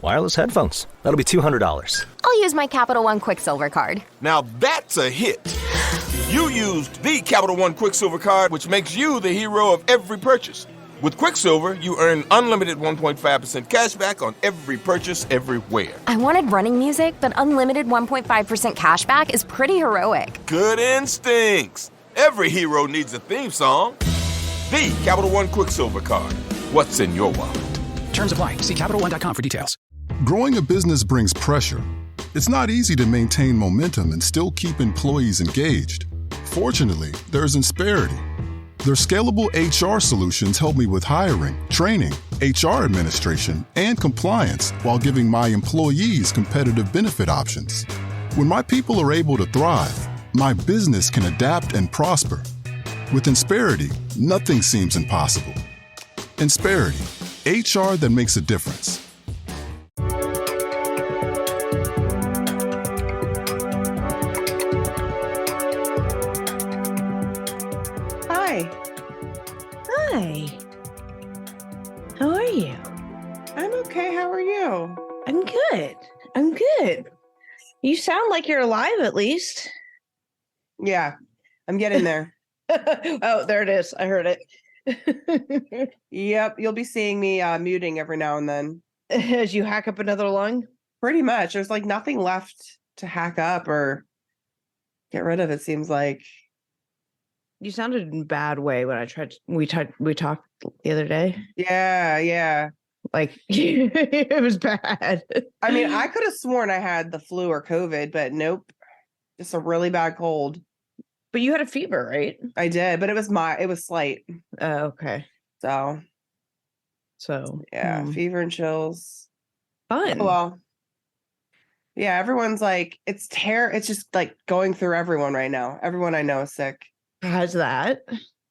wireless headphones. That'll be $200. I'll use my Capital One Quicksilver card. Now that's a hit. You used the Capital One Quicksilver card, which makes you the hero of every purchase. With Quicksilver, you earn unlimited 1.5% cash back on every purchase everywhere. I wanted running music, but unlimited 1.5% cash back is pretty heroic. Good instincts. Every hero needs a theme song. The Capital One Quicksilver card. What's in your wallet? Terms apply. See CapitalOne.com for details. Growing a business brings pressure. It's not easy to maintain momentum and still keep employees engaged. Fortunately, there's Insperity. Their scalable HR solutions help me with hiring, training, HR administration, and compliance while giving my employees competitive benefit options. When my people are able to thrive, my business can adapt and prosper. With Insperity, nothing seems impossible. Insperity, HR that makes a difference. Hi. How are you? I'm okay. How are you? I'm good. You sound like you're alive, at least. Yeah, I'm getting there. Oh, there it is. I heard it. Yep. You'll be seeing me muting every now and then. As you hack up another lung? Pretty much. There's like nothing left to hack up or get rid of, it seems like. You sounded in a bad way when we talked the other day. Yeah. Like it was bad. I mean, I could have sworn I had the flu or COVID, but nope. Just a really bad cold. But you had a fever, right? I did, but it was slight. Oh, okay. So yeah, fever and chills. Fun. Oh, well. Yeah, everyone's like, it's just like going through everyone right now. Everyone I know is sick. Has that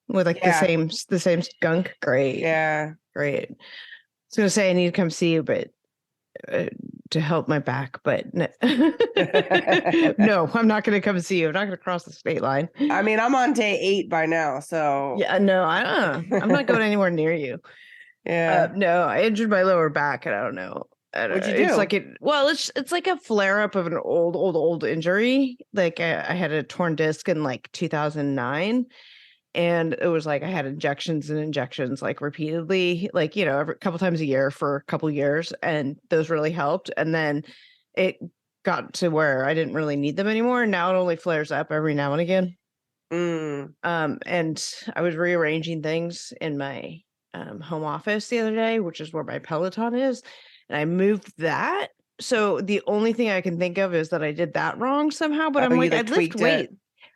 with like the same skunk? Great. Yeah. Great. I was gonna say I need to come see you, but to help my back, but no. No, I'm not gonna come see you. I'm not gonna cross the state line. I mean, I'm on day 8 by now, so yeah, no, I'm not going anywhere near you. Yeah. No, I injured my lower back, and I don't know. What'd you do? It's like it's like a flare up of an old injury. Like I had a torn disc in like 2009, and it was like I had injections like repeatedly, like every couple times a year for a couple years, and those really helped. And then it got to where I didn't really need them anymore. Now it only flares up every now and again. And I was rearranging things in my home office the other day, which is where my Peloton is. And I moved that. So the only thing I can think of is that I did that wrong somehow. But I'm like, I lift weight.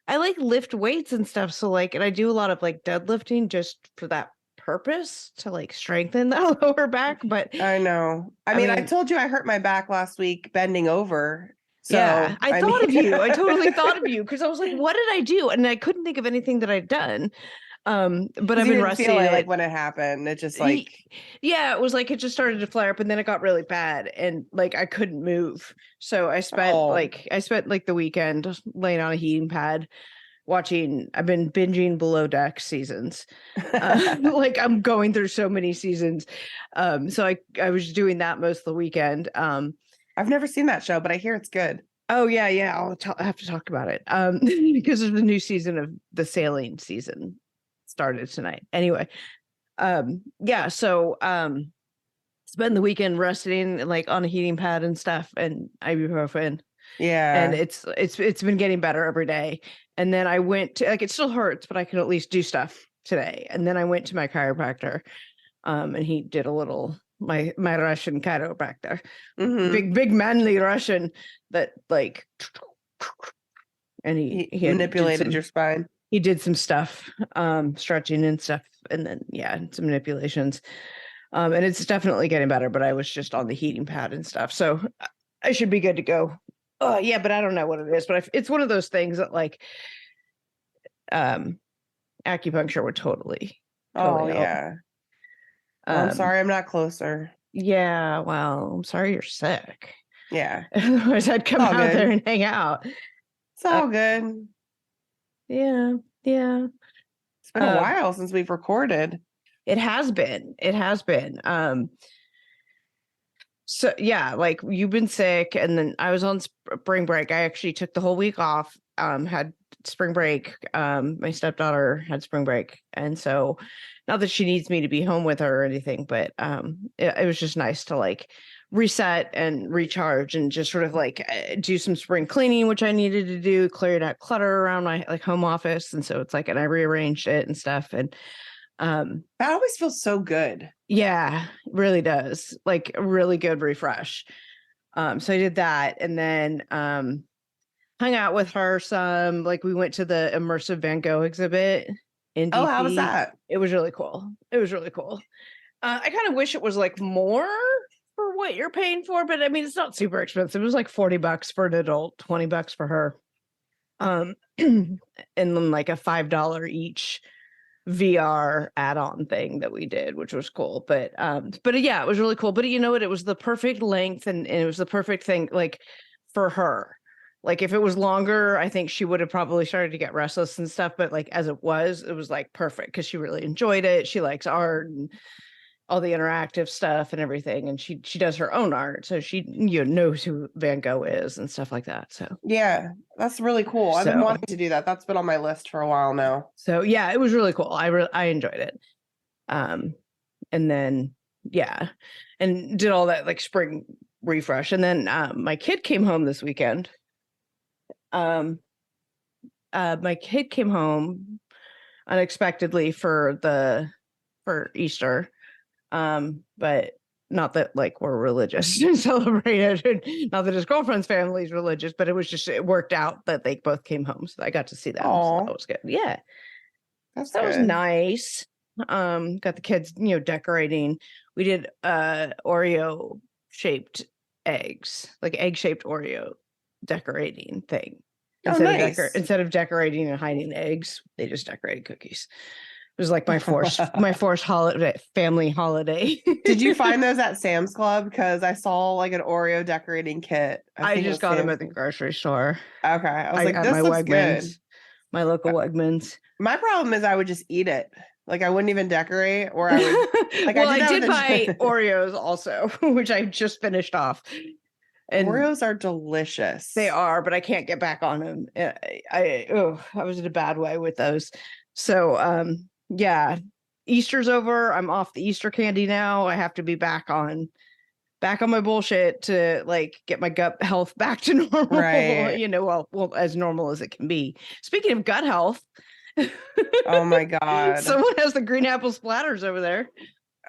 I like lift weights and stuff. So like, and I do a lot of like deadlifting just for that purpose to like strengthen that lower back. But I know. I mean, I told you I hurt my back last week bending over. So yeah, I thought of you. I totally thought of you because I was like, what did I do? And I couldn't think of anything that I'd done. But I've been rusty. Feel it, like when it happened, it just like it was like it just started to flare up, and then it got really bad, and like I couldn't move. So I spent the weekend laying on a heating pad watching. I've been binging Below Deck seasons. Like I'm going through so many seasons. So I was doing that most of the weekend. I've never seen that show, but I hear it's good. Oh yeah. I have to talk about it. Because of the new season of the sailing season. Started tonight anyway. So spend the weekend resting like on a heating pad and stuff and ibuprofen. Yeah, and it's been getting better every day. And then I went to, like, it still hurts, but I can at least do stuff today. And then I went to my chiropractor, and he did a little my Russian chiropractor, big manly Russian that like, and he manipulated your spine. He did some stuff, stretching and stuff, and then some manipulations. And it's definitely getting better, but I was just on the heating pad and stuff. So I should be good to go. Oh yeah, but I don't know what it is, but it's one of those things that like acupuncture would totally help. Yeah. I'm sorry I'm not closer. Yeah, well, I'm sorry you're sick. Yeah. Otherwise I'd come out there and hang out. It's all good. Yeah. It's been a while since we've recorded. It has been. So yeah, like you've been sick, and then I was on spring break. I actually took the whole week off. Had spring break. My stepdaughter had spring break, and so not that she needs me to be home with her or anything, but it was just nice to like reset and recharge, and just sort of like do some spring cleaning, which I needed to do, clear that clutter around my like home office, and so it's like, and I rearranged it and stuff, and That always feels so good. yeah, it really does. Like a really good refresh. So I did that, and then hung out with her some. Like we went to the immersive Van Gogh exhibit in DC. Oh, how was that? It was really cool. It was really cool. I kind of wish it was like more for what you're paying for, but I mean it's not super expensive. It was like $40 for an adult, $20 for her. And then like a $5 each VR add-on thing that we did, which was cool. But yeah, it was really cool. But you know what? It was the perfect length, and it was the perfect thing like for her. Like if it was longer, I think she would have probably started to get restless and stuff. But like as it was like perfect because she really enjoyed it. She likes art and all the interactive stuff and everything. And she does her own art. So she knows who Van Gogh is and stuff like that. So Yeah, that's really cool. I've been wanting to do that. That's been on my list for a while now. So yeah, it was really cool. I enjoyed it. And then yeah, and did all that like spring refresh. And then my kid came home this weekend. My kid came home unexpectedly for Easter. But not that like we're religious and celebrated, not that his girlfriend's family is religious, but it worked out that they both came home. So I got to see them. So that was good. Yeah. That was nice. Got the kids, decorating. We did Oreo shaped eggs, like egg shaped Oreo decorating thing. Instead of decorating and hiding eggs, they just decorated cookies. It was like my forced family holiday. Did you find those at Sam's Club? Because I saw like an Oreo decorating kit. I just got them at the grocery store. Okay. I was like, this looks good. My local Wegmans. My problem is I would just eat it. Like I wouldn't even decorate, or I would like well, I did buy Oreos also, which I just finished off. And Oreos are delicious. They are, but I can't get back on them. I was in a bad way with those. So yeah, Easter's over. I'm off the Easter candy now. I have to be back on my bullshit to like get my gut health back to normal. Right. Well, as normal as it can be. Speaking of gut health. Oh my God. Someone has the green apple splatters over there.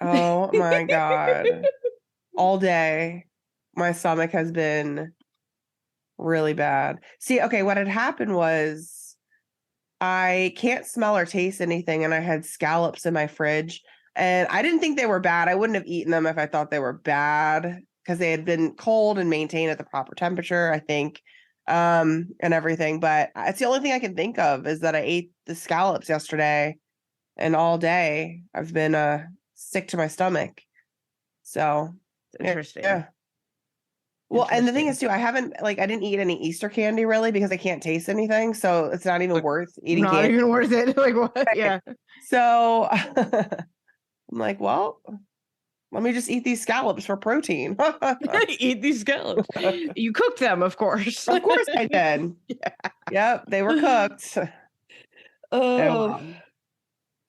Oh my God. All day, my stomach has been really bad. See, okay, what had happened was I can't smell or taste anything, and I had scallops in my fridge, and I didn't think they were bad. I wouldn't have eaten them if I thought they were bad because they had been cold and maintained at the proper temperature, I think, and everything. But it's the only thing I can think of is that I ate the scallops yesterday, and all day I've been sick to my stomach. So interesting. Yeah. Well, and the thing is too, I didn't eat any Easter candy really because I can't taste anything. So it's not even worth eating not candy. Even worth it. Like what? Right. Yeah. So I'm like, well, let me just eat these scallops for protein. Eat these scallops. You cooked them, of course. Of course I did. Yeah. Yep, they were cooked. Oh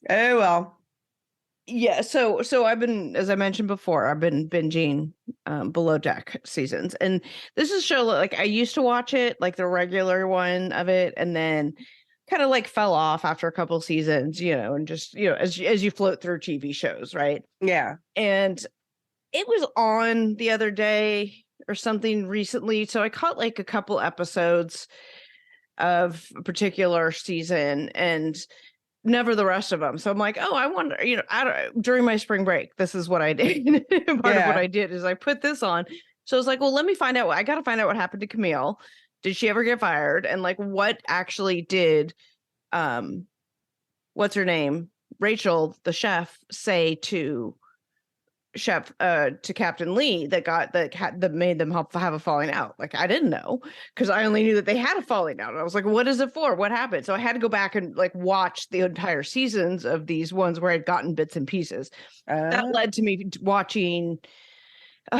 well. Yeah, so I've been, as I mentioned before, I've been binging Below Deck seasons, and this is a show like I used to watch it, like the regular one of it, and then kind of like fell off after a couple seasons, and just as you float through TV shows, right? Yeah, and it was on the other day or something recently, so I caught like a couple episodes of a particular season and never the rest of them. So I'm like, oh, I wonder, during my spring break, this is what I did. Part of what I did is I put this on. So I was like, well, let me find out. I got to find out what happened to Camille. Did she ever get fired? And like, what actually did, what's her name? Rachel, the chef, say to Captain Lee that made them have a falling out. Like I didn't know because I only knew that they had a falling out. And I was like, what is it for? What happened? So I had to go back and like watch the entire seasons of these ones where I'd gotten bits and pieces. That led to me watching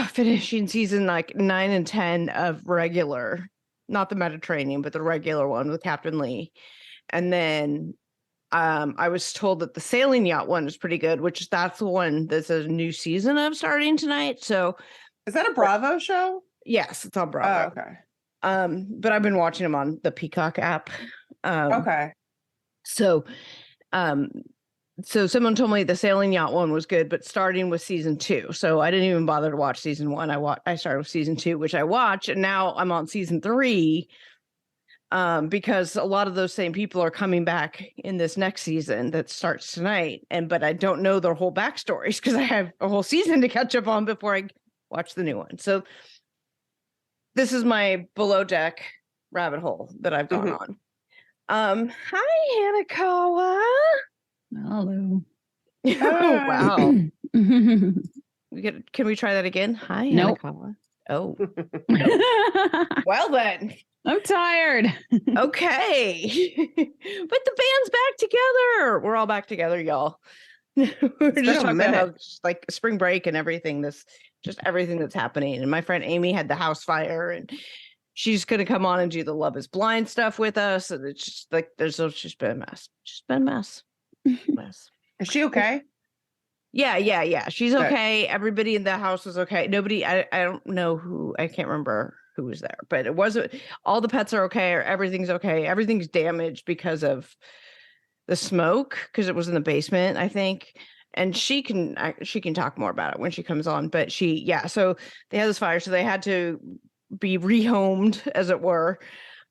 finishing season like 9 and 10 of regular, not the Mediterranean, but the regular one with Captain Lee. And then I was told that the sailing yacht one is pretty good, which that's the one that's a new season of starting tonight. So Is that a Bravo show? yes, it's on Oh, Bravo. okay. But I've been watching them on the Peacock app. Okay. So someone told me the sailing yacht one was good, but starting with season 2. So I didn't even bother to watch season 1. I started with season 2, which I watched, and now I'm on season 3. Because a lot of those same people are coming back in this next season that starts tonight. But I don't know their whole backstories because I have a whole season to catch up on before I watch the new one. So this is my below deck rabbit hole that I've gone on. Hi, Hanakawa. Hello. Oh, wow. Can we try that again? Hi, Nope. Hanakawa. Oh. Well then. I'm tired. Okay. But the band's back together. We're all back together, y'all. We're just talking about how, like spring break and everything, just everything that's happening. And my friend Amy had the house fire, and she's gonna come on and do the Love is Blind stuff with us. And it's just like there's just been a mess. Just been a mess. Mess. Is she okay? Yeah. She's Good. okay. Everybody in the house was okay. Nobody, I don't know who, I can't remember who was there, but it wasn't, all the pets are okay, or everything's okay. Everything's damaged because of the smoke, because it was in the basement, I think. And she can talk more about it when she comes on, but so they had this fire, so they had to be rehomed, as it were,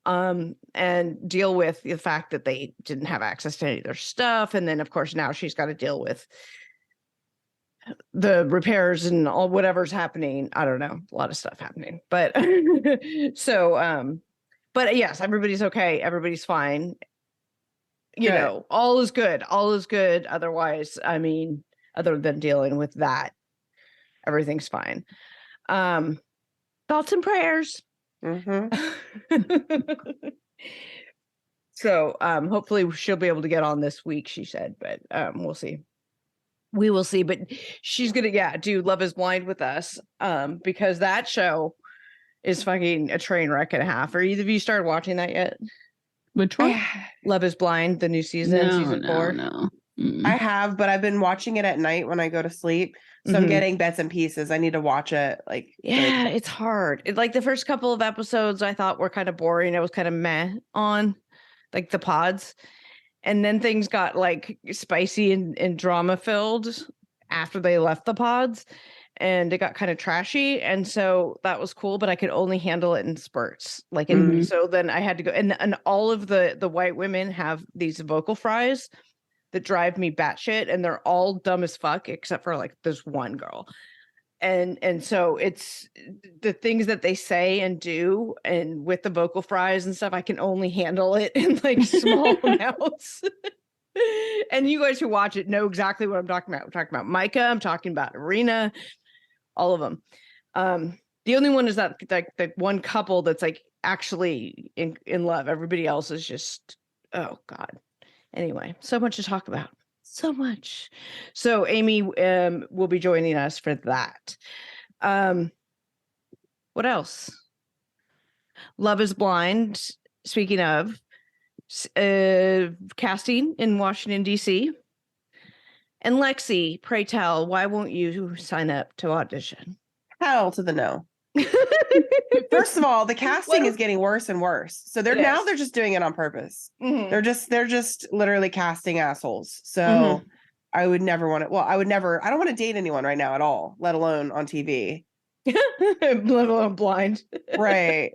and deal with the fact that they didn't have access to any of their stuff. And then of course now she's got to deal with the repairs and all whatever's happening. I don't know, a lot of stuff happening, but but yes, everybody's okay, everybody's fine, you know, all is good otherwise, I mean, other than dealing with that, everything's fine. Thoughts and prayers. So hopefully she'll be able to get on this week, she said, but we'll see. We will see, but she's gonna do Love is Blind with us, because that show is fucking a train wreck and a half. Are either of you started watching that yet? Which one? Love is Blind, the new season, season 4. No. I have, but I've been watching it at night when I go to sleep. So I'm getting bits and pieces. I need to watch it. It's hard. Like the first couple of episodes I thought were kind of boring. It was kind of meh on like the pods. And then things got like spicy and drama filled after they left the pods, and it got kind of trashy. And so that was cool, but I could only handle it in spurts. Like, so then I had to go, and all of the white women have these vocal fries that drive me batshit, and they're all dumb as fuck, except for like this one girl. And so it's the things that they say and do, and with the vocal fries and stuff, I can only handle it in like small amounts. And you guys who watch it know exactly what I'm talking about. I'm talking about Micah, I'm talking about Arena, all of them. The only one is that like the one couple that's like actually in love. Everybody else is just, oh God. Anyway, so much to talk about. So much. So Amy will be joining us for that. What else? Love is Blind. Speaking of casting in Washington, D.C. And Lexi, pray tell, why won't you sign up to audition? Hell to the no. First of all, the casting is getting worse and worse. So they're just doing it on purpose. They're just literally casting assholes. So I would never want to. Well, I don't want to date anyone right now at all, let alone on TV. Let alone blind. Right.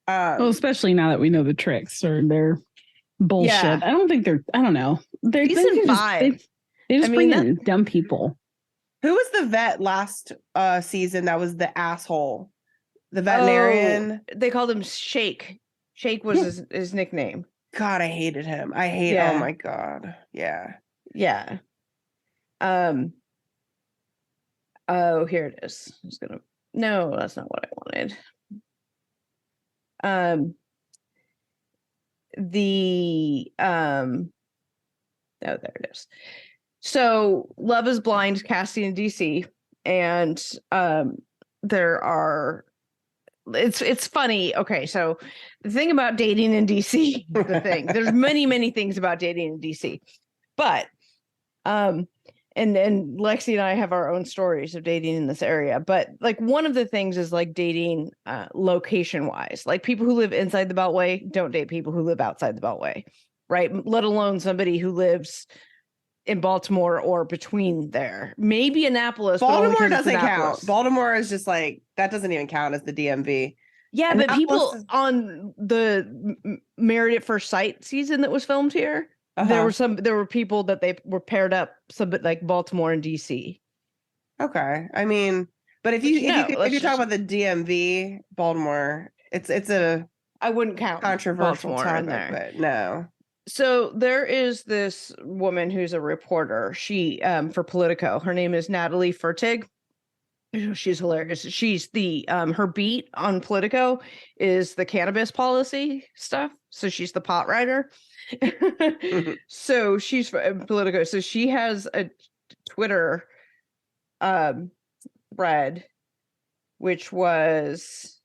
Well, especially now that we know the tricks or their bullshit. Yeah. I don't think I don't know. They just bring in dumb people. Who was the vet last season that was the asshole? The veterinarian? Oh, they called him Shake. Shake was his nickname. God, I hated him. Oh my God. Yeah. Yeah. Oh, here it is. No, that's not what I wanted. Oh, there it is. So Love is Blind casting in DC. and there are. It's funny. Okay, so the thing about dating in DC, the thing. There's many things about dating in DC, but and Lexi and I have our own stories of dating in this area. But like one of the things is like dating location wise. Like people who live inside the Beltway don't date people who live outside the Beltway, right? Let alone somebody who lives in Baltimore or between there. Maybe Annapolis. Baltimore doesn't count. Baltimore is just like, that doesn't even count as the DMV. Yeah, but people on the Married at First Sight season that was filmed here, there were people that they were paired up, some like Baltimore and DC. Okay. I mean, but if you talk about the DMV, Baltimore, it's I wouldn't count controversial Baltimore topic, in there. but no. So there is this woman who's a reporter. She for Politico. Her name is Natalie Fertig. She's hilarious. She's the her beat on Politico is the cannabis policy stuff. So she's the pot writer. So she's from Politico. So she has a Twitter thread, which was.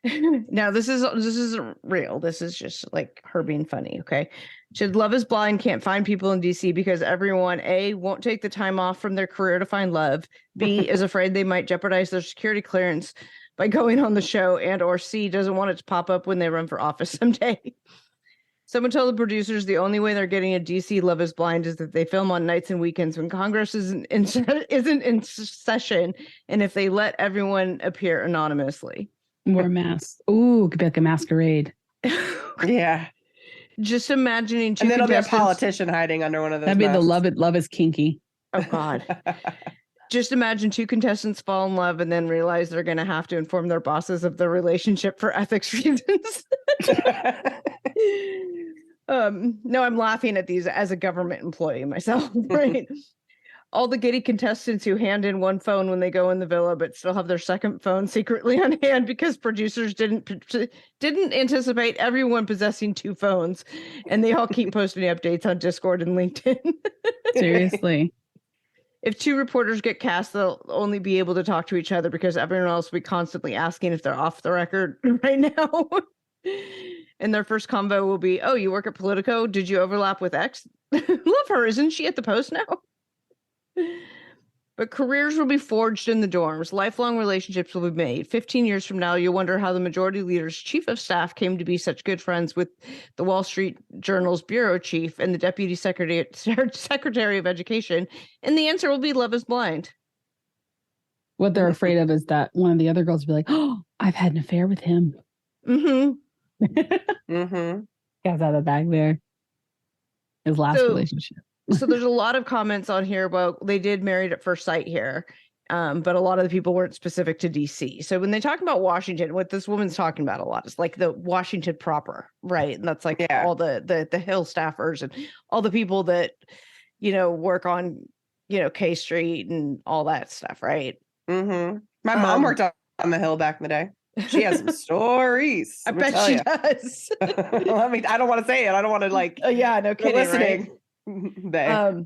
Now this isn't real. This is just like her being funny. Okay. Should Love is Blind can't find people in DC because everyone A won't take the time off from their career to find love. B is afraid they might jeopardize their security clearance by going on the show, and or C doesn't want it to pop up when they run for office someday. Someone told the producers the only way they're getting a DC Love is Blind is that they film on nights and weekends when Congress isn't in session, and if they let everyone appear anonymously. More masks. Ooh, could be like a masquerade. Yeah. Just imagining two and then there'll be a contestants. Politician hiding under one of those. That'd be masks. the love is kinky. Oh God. Just imagine two contestants fall in love and then realize they're going to have to inform their bosses of their relationship for ethics reasons. No, I'm laughing at these as a government employee myself, right? All the giddy contestants who hand in one phone when they go in the villa, but still have their second phone secretly on hand because producers didn't anticipate everyone possessing two phones, and they all keep posting updates on Discord and LinkedIn. Seriously. If two reporters get cast, they'll only be able to talk to each other because everyone else will be constantly asking if they're off the record right now. And their first convo will be, "Oh, you work at Politico? Did you overlap with X? Love her, isn't she at the Post now?" But careers will be forged in the dorms. Lifelong relationships will be made. 15 years from now, you'll wonder how the majority leader's chief of staff came to be such good friends with the Wall Street Journal's bureau chief and the deputy secretary of education. And the answer will be Love is Blind. What they're afraid of is that one of the other girls will be like, "Oh, I've had an affair with him." Mm-hmm. Mm-hmm. Got out of the bag there. His last relationship. So there's a lot of comments on here about they did Married at First Sight here, but a lot of the people weren't specific to DC. So when they talk about Washington, what this woman's talking about a lot is like the Washington proper, right? And that's like all the Hill staffers and all the people that, work on, K Street and all that stuff, right? Mm-hmm. My mom worked on the Hill back in the day. She has some stories. I bet she does. I don't want to say it. I don't want to like. Oh yeah, no kidding. Listening. Right?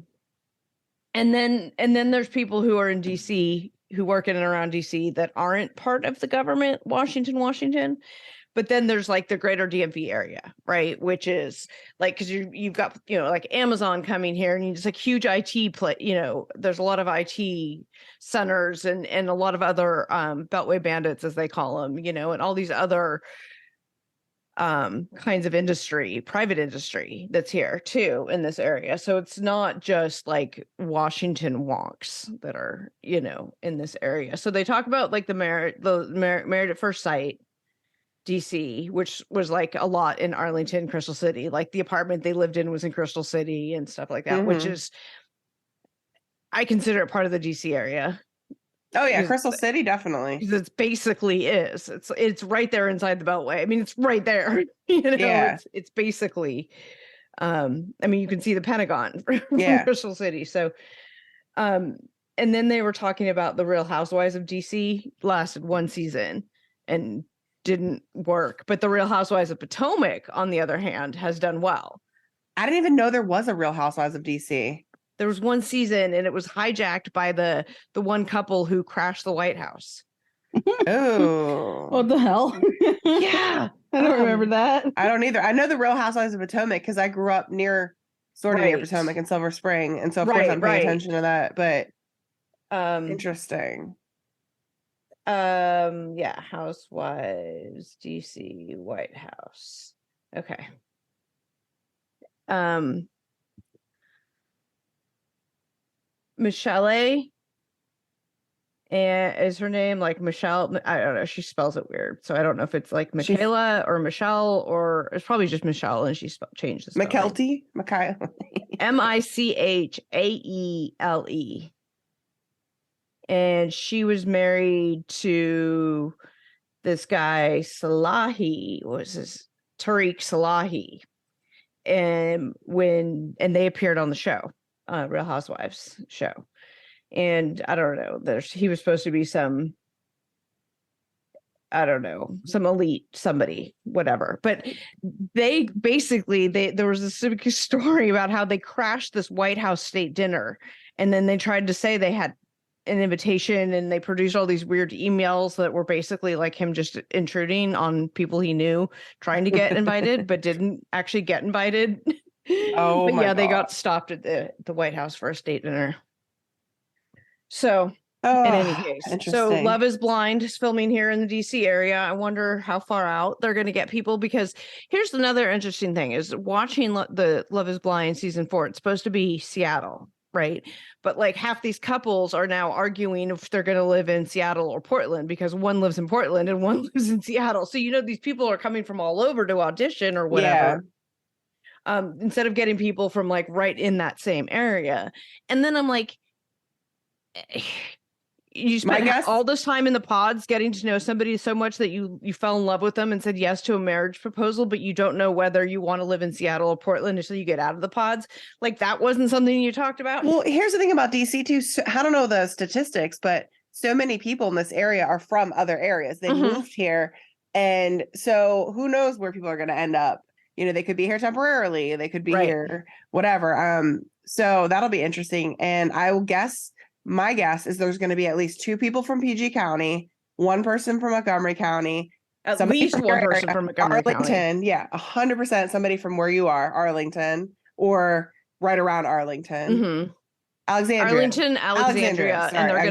And then there's people who are in DC who work in and around DC that aren't part of the government, Washington. But then there's like the greater DMV area, right? Which is like, because you've got, like Amazon coming here and it's like huge IT there's a lot of IT centers and a lot of other Beltway bandits, as they call them, and all these other kinds of industry, private industry that's here too in this area. So it's not just like Washington wonks that are, in this area. So they talk about like the Married at First Sight, DC, which was like a lot in Arlington, Crystal City. Like the apartment they lived in was in Crystal City and stuff like that, which is, I consider it part of the DC area. Oh yeah, Crystal City definitely. It's basically is. It's right there inside the Beltway. I mean, it's right there. Yeah. It's basically. You can see the Pentagon from Crystal City. So, and then they were talking about the Real Housewives of DC lasted one season and didn't work, but the Real Housewives of Potomac, on the other hand, has done well. I didn't even know there was a Real Housewives of DC. There was one season and it was hijacked by the one couple who crashed the White House. Oh, What the hell? Yeah. I don't remember that. I don't either. I know the Real Housewives of Potomac because I grew up near Right. Potomac and Silver Spring, and so of course Right, I'm paying right. attention to that. But Interesting. Yeah, Housewives, DC, White House. Okay. Michelle and is her name, like Michelle? I don't know. She spells it weird, so I don't know if it's like Michaela or Michelle, or it's probably just Michelle, and she changed the spelling. McKelty, Michaele, and she was married to this guy Salahi. Was this Tariq Salahi? And they appeared on the show, Real Housewives show. And I don't know, he was supposed to be some, I don't know, some elite somebody, whatever. But there was this big story about how they crashed this White House state dinner. And then they tried to say they had an invitation, and they produced all these weird emails that were basically like him just intruding on people he knew, trying to get invited, but didn't actually get invited. Oh, but my yeah, they God. got stopped at the White House for a state dinner. So in any case, so Love is Blind is filming here in the DC area. I wonder how far out they're going to get people, because here's another interesting thing is watching the Love is Blind season 4. It's supposed to be Seattle, right? But like half these couples are now arguing if they're going to live in Seattle or Portland, because one lives in Portland and one lives in Seattle. So, these people are coming from all over to audition or whatever. Yeah. Instead of getting people from like right in that same area. And then I'm like, you spent all this time in the pods getting to know somebody so much that you fell in love with them and said yes to a marriage proposal, but you don't know whether you want to live in Seattle or Portland until you get out of the pods. Like, that wasn't something you talked about. Well, here's the thing about DC too. So, I don't know the statistics, but so many people in this area are from other areas. They moved here. And so who knows where people are going to end up? They could be here temporarily. They could be here, whatever. So that'll be interesting. And I will guess, my guess is there's going to be at least 2 people from PG County, 1 person from Montgomery County, at least 1 person from Montgomery Arlington. County. Yeah, 100% somebody from where you are, Arlington, or right around Arlington. Alexandria, and they're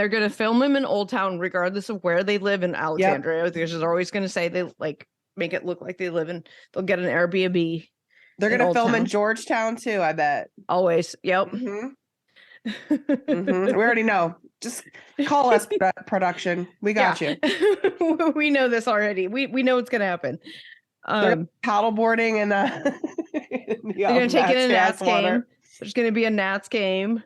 going to film him in Old Town, regardless of where they live in Alexandria. Because they're always going to say they like make it look like they'll get an Airbnb. They're going to film in Georgetown too, I bet. Always. Yep. We already know. Just call us production. We got you. We know this already. We know what's gonna happen. Paddleboarding and they're gonna take in a Nats game. There's gonna be a Nats game.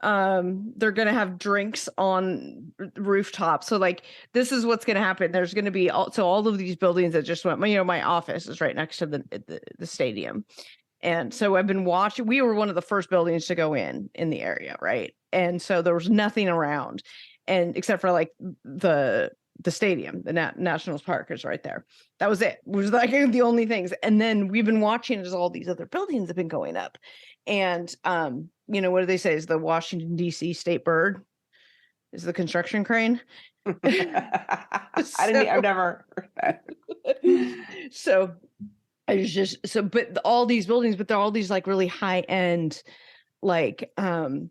They're gonna have drinks on rooftops. So like, this is what's gonna happen. There's gonna be all of these buildings that just went. My office is right next to the stadium. And so I've been watching. We were one of the first buildings to go in the area, right? And so there was nothing around, and except for like the stadium, the Nationals Park is right there. That was it. It was like the only things. And then we've been watching as all these other buildings have been going up. And what do they say is the Washington D.C. state bird is the construction crane. I've never heard that. So. But all these buildings, but they're all these like really high end, like, condos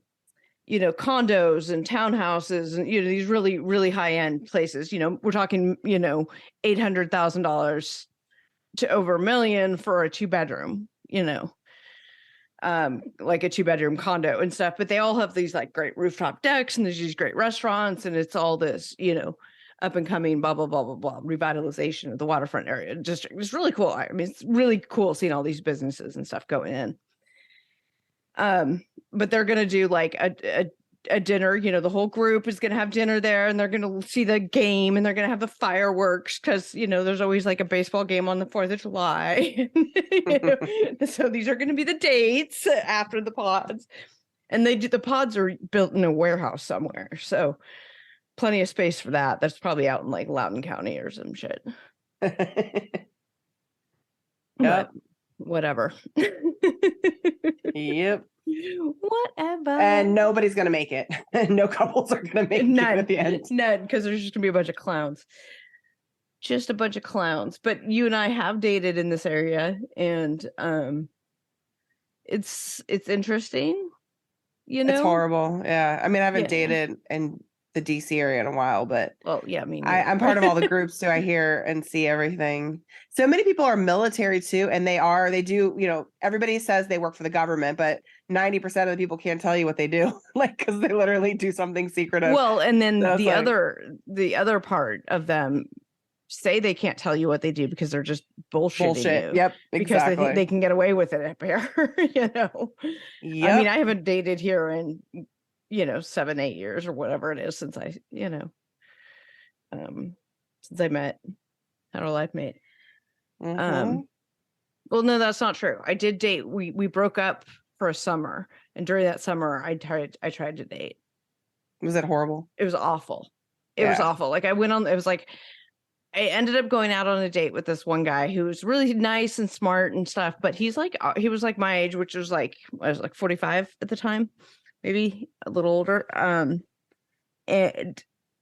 and townhouses and, these really, really high end places. We're talking, $800,000 to over $1 million for a 2-bedroom, like a 2-bedroom condo and stuff. But they all have these like great rooftop decks, and there's these great restaurants, and it's all this, up and coming, blah, blah, blah, blah, blah, revitalization of the waterfront area district. It's really cool. I mean, it's really cool seeing all these businesses and stuff going in. But they're going to do like a dinner, the whole group is going to have dinner there, and they're going to see the game, and they're going to have the fireworks. Cause there's always like a baseball game on the 4th of July. So these are going to be the dates after the pods, and the pods are built in a warehouse somewhere. So plenty of space for that. That's probably out in like Loudoun County or some shit. Yep. whatever. Yep. Whatever. And nobody's gonna make it. No couples are gonna make it at the end. None, because there's just gonna be a bunch of clowns. Just a bunch of clowns. But you and I have dated in this area, and it's interesting. You know, it's horrible. Yeah, I mean, I haven't Yeah. dated in the DC area in a while, but well, yeah, I mean, I'm part of all the groups, so I hear and see everything. So many people are military too, and they do, you know, everybody says they work for the government, but 90% of the people can't tell you what they do, like, because they literally do something secretive. Well, and then So it's like- the other part of them say they can't tell you what they do because they're just bullshit. Yep, Because exactly. they think they can get away with it up here. You know, Yep. I mean, I haven't dated here in 7-8 years or whatever it is since I since I met had our life mate. Mhm. Well, no, that's not true. I did date. We broke up for a summer, and during that summer, I tried to date. Was it horrible? It was awful. It was Yeah. awful. Like I went on. It was like I ended up going out on a date with this one guy who was really nice and smart and stuff. But he was like my age, which was like I was like 45 at the time, maybe a little older. And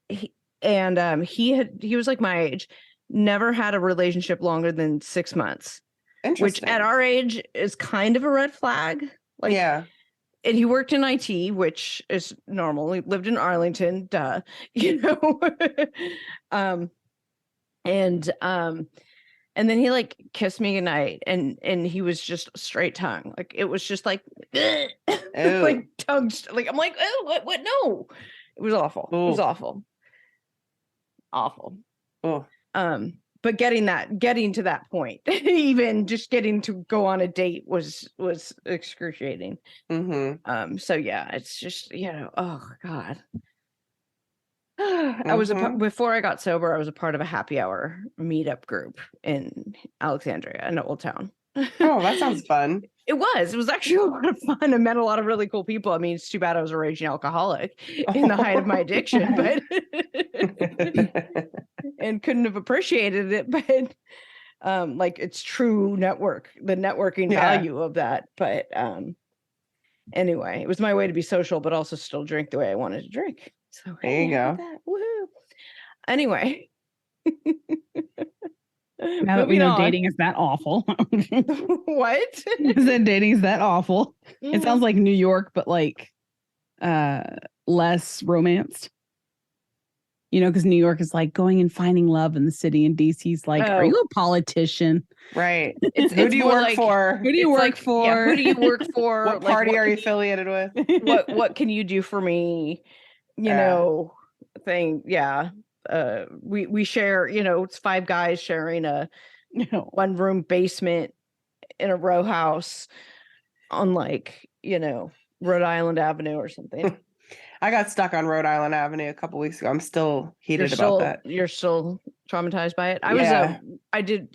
he was like my age. Never had a relationship longer than 6 months, which Interesting. at our age is kind of a red flag. Like, yeah. and he worked in IT, which is normal. He lived in Arlington, duh, and then he like kissed me goodnight, and he was just straight tongue. Like it was just like, like tongue. Like I'm like, oh, what? No, it was awful. Ooh. It was awful. Oh. But getting to that point, even just getting to go on a date was excruciating. Mm-hmm. So yeah, it's just, oh God. I was before I got sober, I was a part of a happy hour meetup group in Alexandria in Old Town. Oh, that sounds fun. It was actually a lot of fun. I met a lot of really cool people. I mean, it's too bad I was a raging alcoholic in the height of my addiction, but and couldn't have appreciated it. But like it's true the networking value of that. But anyway, it was my way to be social, but also still drink the way I wanted to drink. So there you go. Woohoo! Anyway. Now that we know dating is that awful. What? I said dating is that awful. It sounds like New York, but like less romanced. Because New York is like going and finding love in the city, and DC's like, are you a politician? Right. Who do you work for? Who do you work for? Yeah, who do you work for? What party are you affiliated with? What can you do for me? Thing. Yeah. We share, it's 5 guys sharing a 1-room basement in a row house on like, Rhode Island Avenue or something. I got stuck on Rhode Island Avenue a couple weeks ago. I'm still heated about that. You're still traumatized by it? I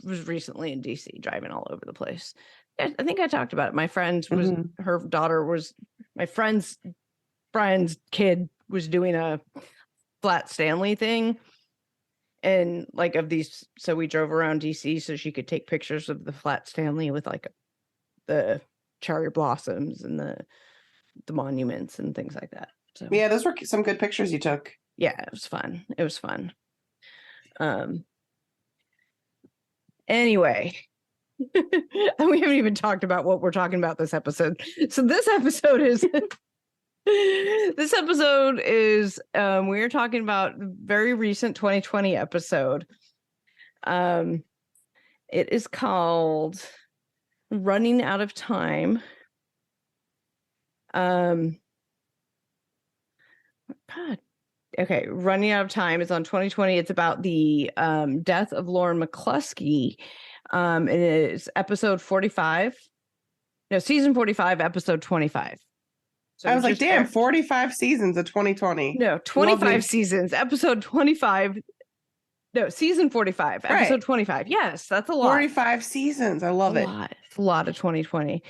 was recently in DC driving all over the place. I think I talked about it. My friend was, her daughter was, my friend's Brian's kid was doing a Flat Stanley thing. And like of these, so we drove around DC so she could take pictures of the Flat Stanley with like the cherry blossoms and the monuments and things like that. So yeah, those were some good pictures you took. Yeah, it was fun. It was fun. Anyway, and we haven't even talked about what we're talking about this episode. So this episode is we're talking about the very recent 2020 episode. It is called Running Out of Time. Okay, Running Out of Time is on 2020. It's about the death of Lauren McCluskey. And it is episode 45. No, season 45, episode 25. So I was like, damn, 45 seasons of 2020. No, 25 seasons, episode 25. No, season 45, episode 25. Yes, that's a lot. 45 seasons. I love it. It's a lot of 2020.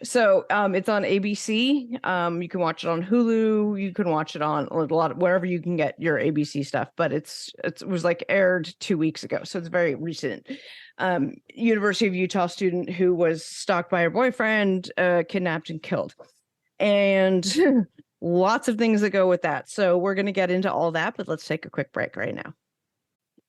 So it's on ABC. You can watch it on Hulu. You can watch it on a lot of wherever you can get your ABC stuff. But it was like aired 2 weeks ago, so it's very recent. University of Utah student who was stalked by her boyfriend, kidnapped and killed, and lots of things that go with that. So we're going to get into all that, but let's take a quick break right now.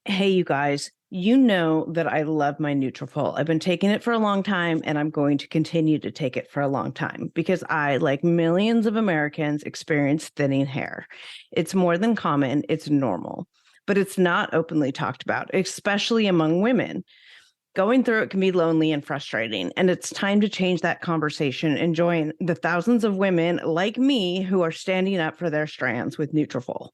Hey, you guys. You know that I love my Nutrafol. I've been taking it for a long time, and I'm going to continue to take it for a long time because I, like millions of Americans, experience thinning hair. It's more than common. It's normal, but it's not openly talked about, especially among women. Going through it can be lonely and frustrating, and it's time to change that conversation and join the thousands of women like me who are standing up for their strands with Nutrafol.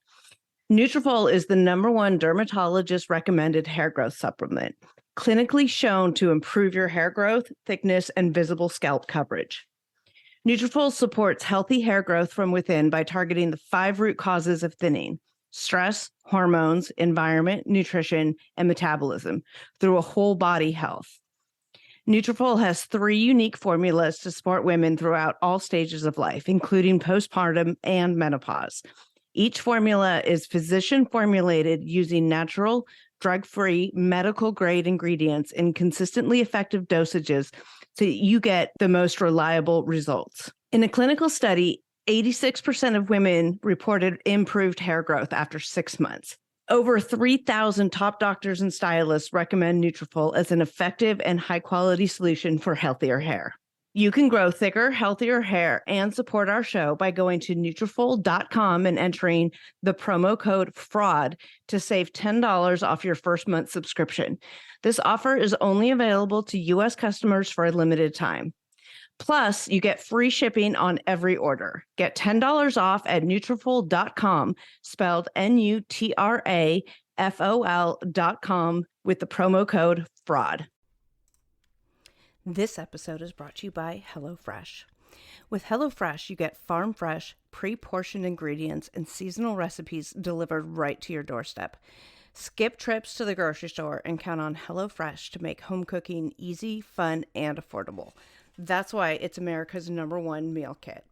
Nutrafol is the #1 dermatologist recommended hair growth supplement, clinically shown to improve your hair growth, thickness, and visible scalp coverage. Nutrafol supports healthy hair growth from within by targeting the 5 root causes of thinning: stress, hormones, environment, nutrition, and metabolism through a whole body health. Nutrafol has 3 unique formulas to support women throughout all stages of life, including postpartum and menopause. Each formula is physician formulated using natural, drug-free, medical-grade ingredients in consistently effective dosages so you get the most reliable results. In a clinical study, 86% of women reported improved hair growth after 6 months. Over 3,000 top doctors and stylists recommend Nutrafol as an effective and high-quality solution for healthier hair. You can grow thicker, healthier hair and support our show by going to Nutrafol.com and entering the promo code FRAUD to save $10 off your first month subscription. This offer is only available to U.S. customers for a limited time. Plus, you get free shipping on every order. Get $10 off at Nutrafol.com, spelled Nutrafol.com, with the promo code FRAUD. This episode is brought to you by HelloFresh. With HelloFresh, you get farm-fresh, pre-portioned ingredients and seasonal recipes delivered right to your doorstep. Skip trips to the grocery store and count on HelloFresh to make home cooking easy, fun, and affordable. That's why it's America's #1 meal kit.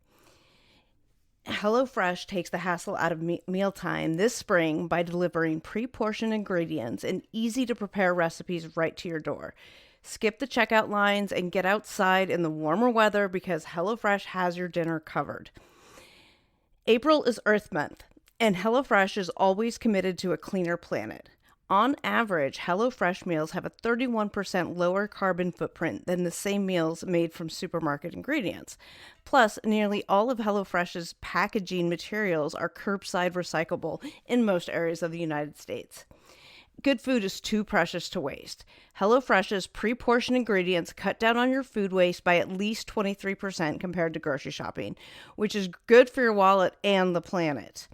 HelloFresh takes the hassle out of mealtime this spring by delivering pre-portioned ingredients and easy-to-prepare recipes right to your door. Skip the checkout lines and get outside in the warmer weather because HelloFresh has your dinner covered. April is Earth Month, and HelloFresh is always committed to a cleaner planet. On average, HelloFresh meals have a 31% lower carbon footprint than the same meals made from supermarket ingredients. Plus, nearly all of HelloFresh's packaging materials are curbside recyclable in most areas of the United States. Good food is too precious to waste. HelloFresh's pre-portioned ingredients cut down on your food waste by at least 23% compared to grocery shopping, which is good for your wallet and the planet.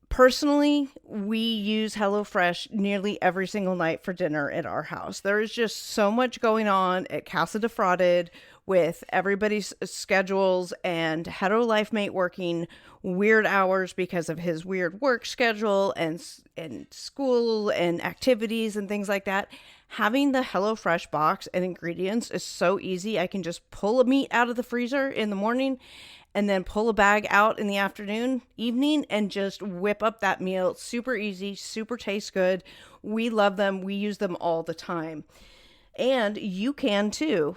Personally, we use HelloFresh nearly every single night for dinner at our house. There is just so much going on at Casa Defrauded with everybody's schedules and hetero life mate working weird hours because of his weird work schedule and school and activities and things like that. Having the HelloFresh box and ingredients is so easy. I can just pull a meat out of the freezer in the morning and then pull a bag out in the evening, and just whip up that meal. It's super easy, super tastes good. We love them. We use them all the time. And you can too.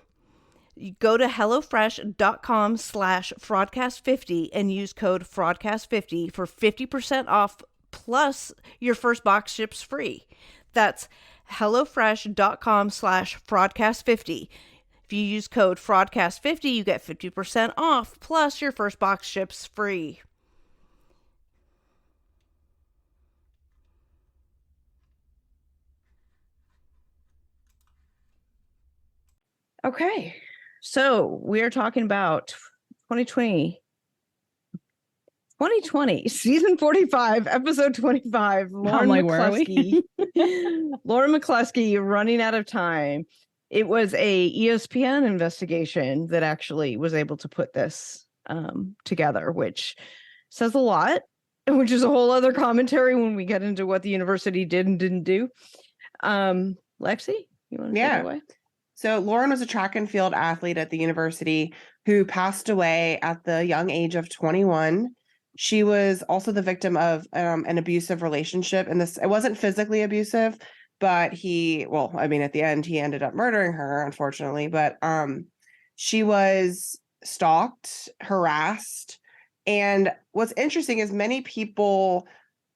You go to HelloFresh.com/Fraudcast50 and use code Fraudcast50 for 50% off, plus your first box ships free. That's HelloFresh.com/Fraudcast50. If you use code Fraudcast50, you get 50% off, plus your first box ships free. Okay, so we are talking about 2020, season 45, episode 25. Lauren McCluskey. Lauren McCluskey running out of time. It was a ESPN investigation that actually was able to put this together, which says a lot, which is a whole other commentary when we get into what the university did and didn't do. Lexi, you want to take it away? So Lauren was a track and field athlete at the university who passed away at the young age of 21. She was also the victim of an abusive relationship. And it wasn't physically abusive, but at the end, he ended up murdering her, unfortunately. But she was stalked, harassed. And what's interesting is many people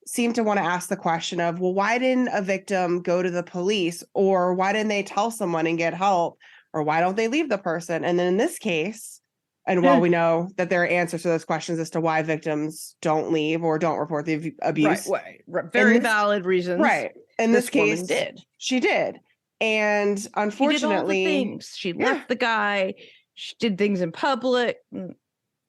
seem to want to ask the question of, well, why didn't a victim go to the police, or why didn't they tell someone and get help, or why don't they leave the person? And then in this case, and while we know that there are answers to those questions as to why victims don't leave or don't report the abuse, right. Very valid reasons. Right. In this case, she did. And unfortunately, she did all the things. She left the guy. She did things in public.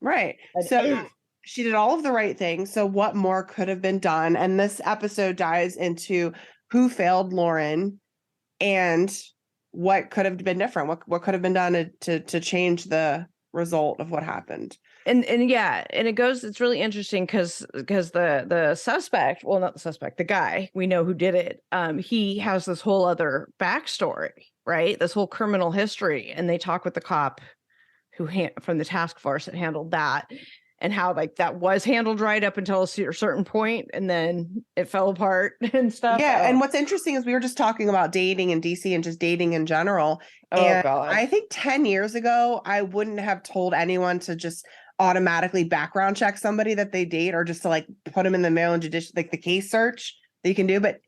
Right. So she did all of the right things. So what more could have been done? And this episode dives into who failed Lauren and what could have been different. What could have been done to change the result of what happened. And it's really interesting because the suspect, well, not the suspect, the guy, we know who did it. He has this whole other backstory, right? This whole criminal history. And they talk with the cop from the task force that handled that, and how like that was handled right up until a certain point, and then it fell apart and stuff. Yeah. And what's interesting is we were just talking about dating in DC and just dating in general. God. I think 10 years ago, I wouldn't have told anyone to just automatically background check somebody that they date, or just to like put them in the mail and judicial, like the case search that you can do. But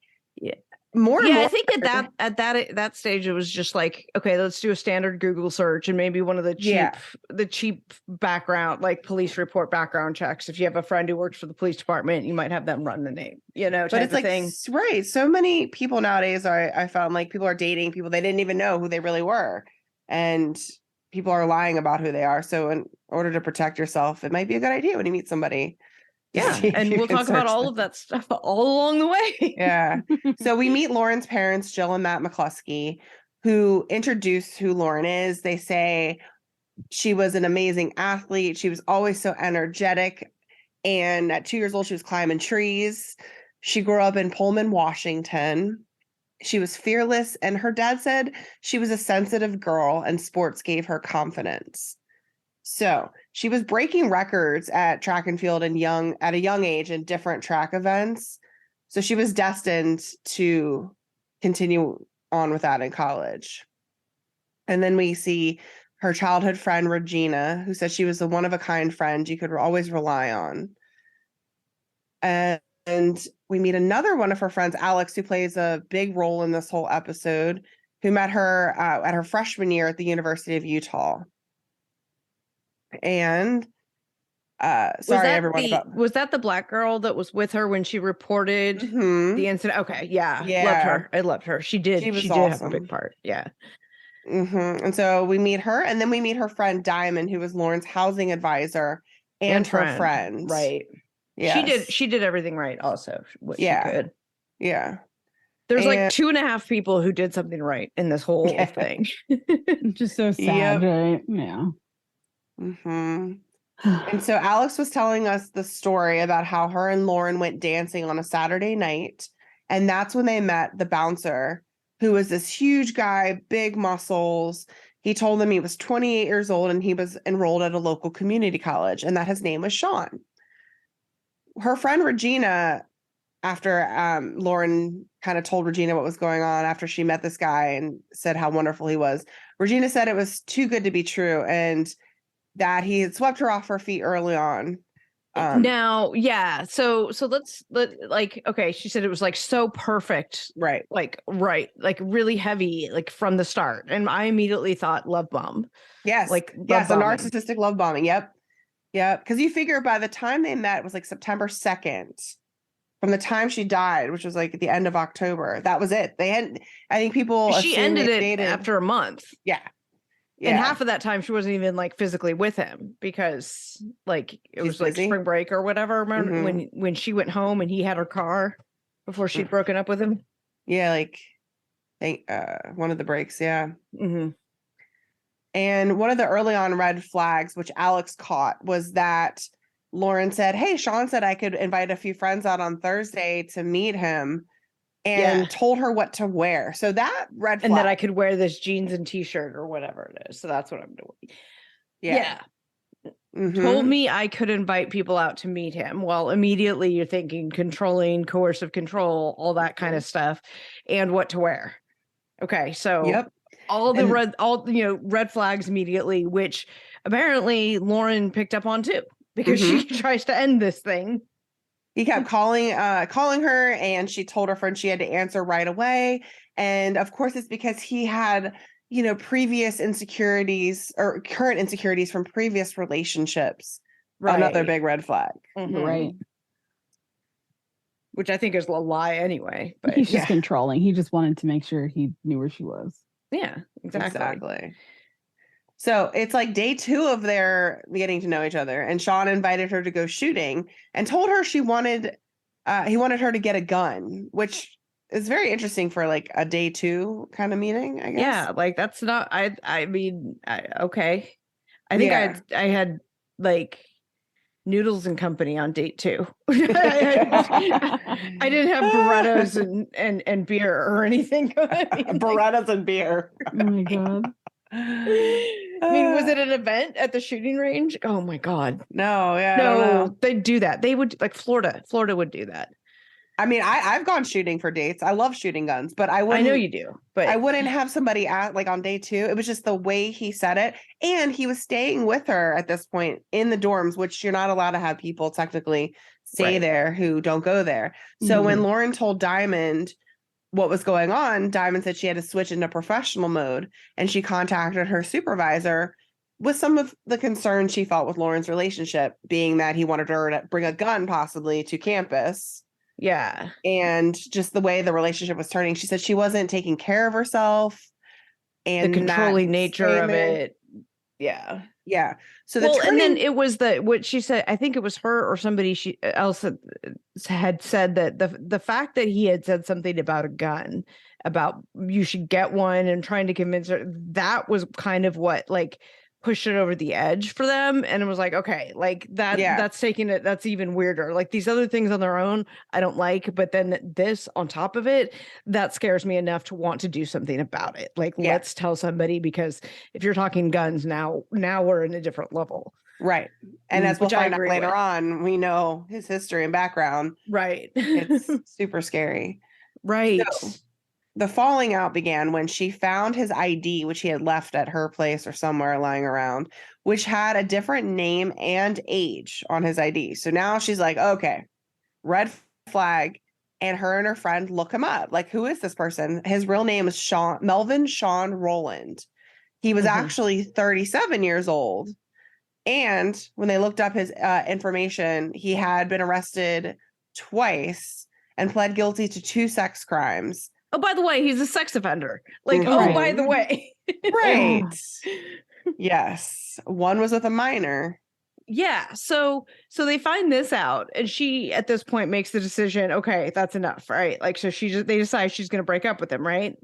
more. I think at that stage, it was just like, okay, let's do a standard Google search and maybe one of the cheap background, like police report background checks. If you have a friend who works for the police department, you might have them run the name, but it's like thing. Right. So many people nowadays I found like people are dating people they didn't even know who they really were, and people are lying about who they are. So in order to protect yourself, it might be a good idea when you meet somebody. Yeah, and we'll talk about all of that stuff all along the way. Yeah. So we meet Lauren's parents, Jill and Matt McCluskey, who introduce who Lauren is. They say she was an amazing athlete. She was always so energetic. And at 2 years old, she was climbing trees. She grew up in Pullman, Washington. She was fearless. And her dad said she was a sensitive girl and sports gave her confidence. So she was breaking records at track and field at a young age in different track events. So she was destined to continue on with that in college. And then we see her childhood friend, Regina, who said she was a one-of-a-kind friend you could always rely on. And we meet another one of her friends, Alex, who plays a big role in this whole episode, who met her at her freshman year at the University of Utah. And was that the black girl that was with her when she reported the incident? Okay, yeah, I loved her. She did awesome. Have a big part. Yeah. And so we meet her, and then we meet her friend Diamond, who was Lauren's housing advisor and her friend. Right. Yeah. She did everything right. Also, she could. Yeah. There's like 2.5 people who did something right in this whole thing. Just so sad, right? Yeah. And so Alex was telling us the story about how her and Lauren went dancing on a Saturday night. And that's when they met the bouncer, who was this huge guy, big muscles. He told them he was 28 years old and he was enrolled at a local community college and that his name was Sean. Her friend Regina, after Lauren kind of told Regina what was going on after she met this guy and said how wonderful he was, Regina said it was too good to be true and that he had swept her off her feet early on. So okay, she said it was like so perfect, right, like really heavy, like from the start, and I immediately thought love bomb. Yes, a narcissistic love bombing. Yep, because you figure by the time they met, it was like September 2nd. From the time she died, which was like at the end of October, that was it. She ended it after a month. Yeah. And half of that time she wasn't even like physically with him because like it was like spring break or whatever. Remember when she went home and he had her car before she'd broken up with him? Yeah, like one of the breaks, yeah. And one of the early on red flags, which Alex caught, was that Lauren said, "Hey, Sean said I could invite a few friends out on Thursday to meet him." and told her what to wear. So that red flag. And that I could wear this jeans and t-shirt or whatever it is. So that's what I'm doing. Yeah. Told me I could invite people out to meet him. Well, immediately you're thinking controlling, coercive control, all that kind of stuff, and what to wear. Okay, so all the red flags immediately, which apparently Lauren picked up on too, because she tries to end this thing. He kept calling her, and she told her friend she had to answer right away. And of course, it's because he had, previous insecurities or current insecurities from previous relationships. Right. Another big red flag. Right. Which I think is a lie anyway. But he's just controlling. He just wanted to make sure he knew where she was. Yeah, exactly. So it's like day 2 of their getting to know each other, and Sean invited her to go shooting and told her he wanted her to get a gun, which is very interesting for like a day 2 kind of meeting, I guess. Yeah, like that's not. Okay. I think I had like noodles and company on date 2. I didn't have Berettas and beer or anything. Berettas and beer. Oh my god. I mean, was it an event at the shooting range? Oh my god. No, yeah. No, they'd do that. They would, like Florida would do that. I mean, I've gone shooting for dates. I love shooting guns, but I know you do, but I wouldn't have somebody on day 2. It was just the way he said it. And he was staying with her at this point in the dorms, which you're not allowed to have people technically stay there who don't go there. So when Lauren told Diamond what was going on, Diamond said she had to switch into professional mode, and she contacted her supervisor with some of the concerns she felt with Lauren's relationship, being that he wanted her to bring a gun possibly to campus. Yeah. And just the way the relationship was turning. She said she wasn't taking care of herself. And the controlling nature of it. Yeah. Yeah. So and then it was what she said, I think it was her or somebody else had said that the fact that he had said something about a gun, about you should get one, and trying to convince her, that was kind of what like pushed it over the edge for them. And it was like, okay, like that's taking it, that's even weirder. Like these other things on their own I don't like, but then this on top of it, that scares me enough to want to do something about it. Like let's tell somebody, because if you're talking guns now we're in a different level. Right. And as we'll find out later on, we know his history and background. Right. It's super scary. Right. So, the falling out began when she found his ID, which he had left at her place or somewhere lying around, which had a different name and age on his ID. So now she's like, okay, red flag. And her and her friend look him up. Like, who is this person? His real name is Melvin Sean Rowland. He was actually 37 years old. And when they looked up his information, he had been arrested twice and pled guilty to 2 sex crimes. Oh, by the way, he's a sex offender. Like, oh, by the way. Right. Yes. One was with a minor. Yeah. So they find this out, and she, at this point, makes the decision, okay, that's enough, right? Like, so they decide she's going to break up with him, right?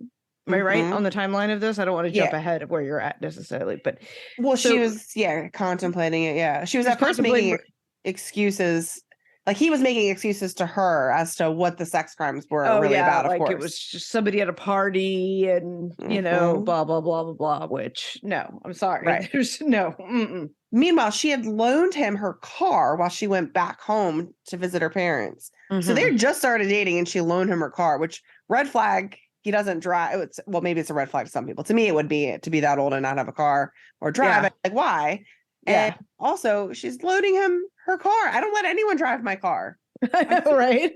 Am I right on the timeline of this? I don't want to jump ahead of where you're at necessarily, but. Well, she was, contemplating it. Yeah. She was at first making excuses. Like, he was making excuses to her as to what the sex crimes were really about, of course. It was just somebody at a party and, blah, blah, blah, blah, blah, which, no, I'm sorry. Right. There's no. Mm-mm. Meanwhile, she had loaned him her car while she went back home to visit her parents. So they just started dating, and she loaned him her car, which, red flag, he doesn't drive. Well, maybe it's a red flag to some people. To me, it would be to be that old and not have a car or drive it. Like, why? And also, she's loading him her car. I don't let anyone drive my car. Right?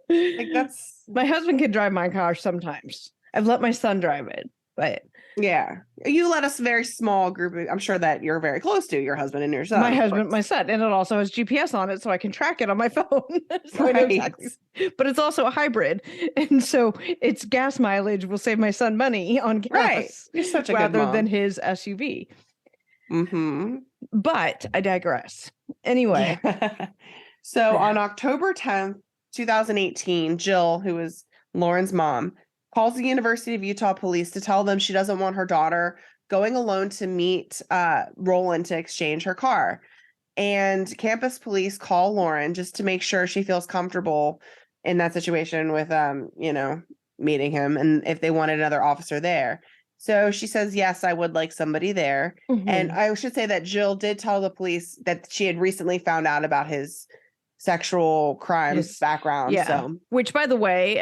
Like, that's. My husband can drive my car sometimes. I've let my son drive it, but. Yeah. You let us very small group. I'm sure that you're very close to your husband and your son. My husband, my son. And it also has GPS on it, so I can track it on my phone. So I know exactly. But it's also a hybrid. And so its gas mileage will save my son money on gas. Right. You're such a good mom. Rather than his SUV. But I digress. Anyway. So on October 10th, 2018, Jill, who is Lauren's mom, calls the University of Utah police to tell them she doesn't want her daughter going alone to meet Rowland to exchange her car. And campus police call Lauren just to make sure she feels comfortable in that situation with, meeting him and if they wanted another officer there. So she says, yes, I would like somebody there. And I should say that Jill did tell the police that she had recently found out about his sexual crimes background. Yeah. So, which, by the way,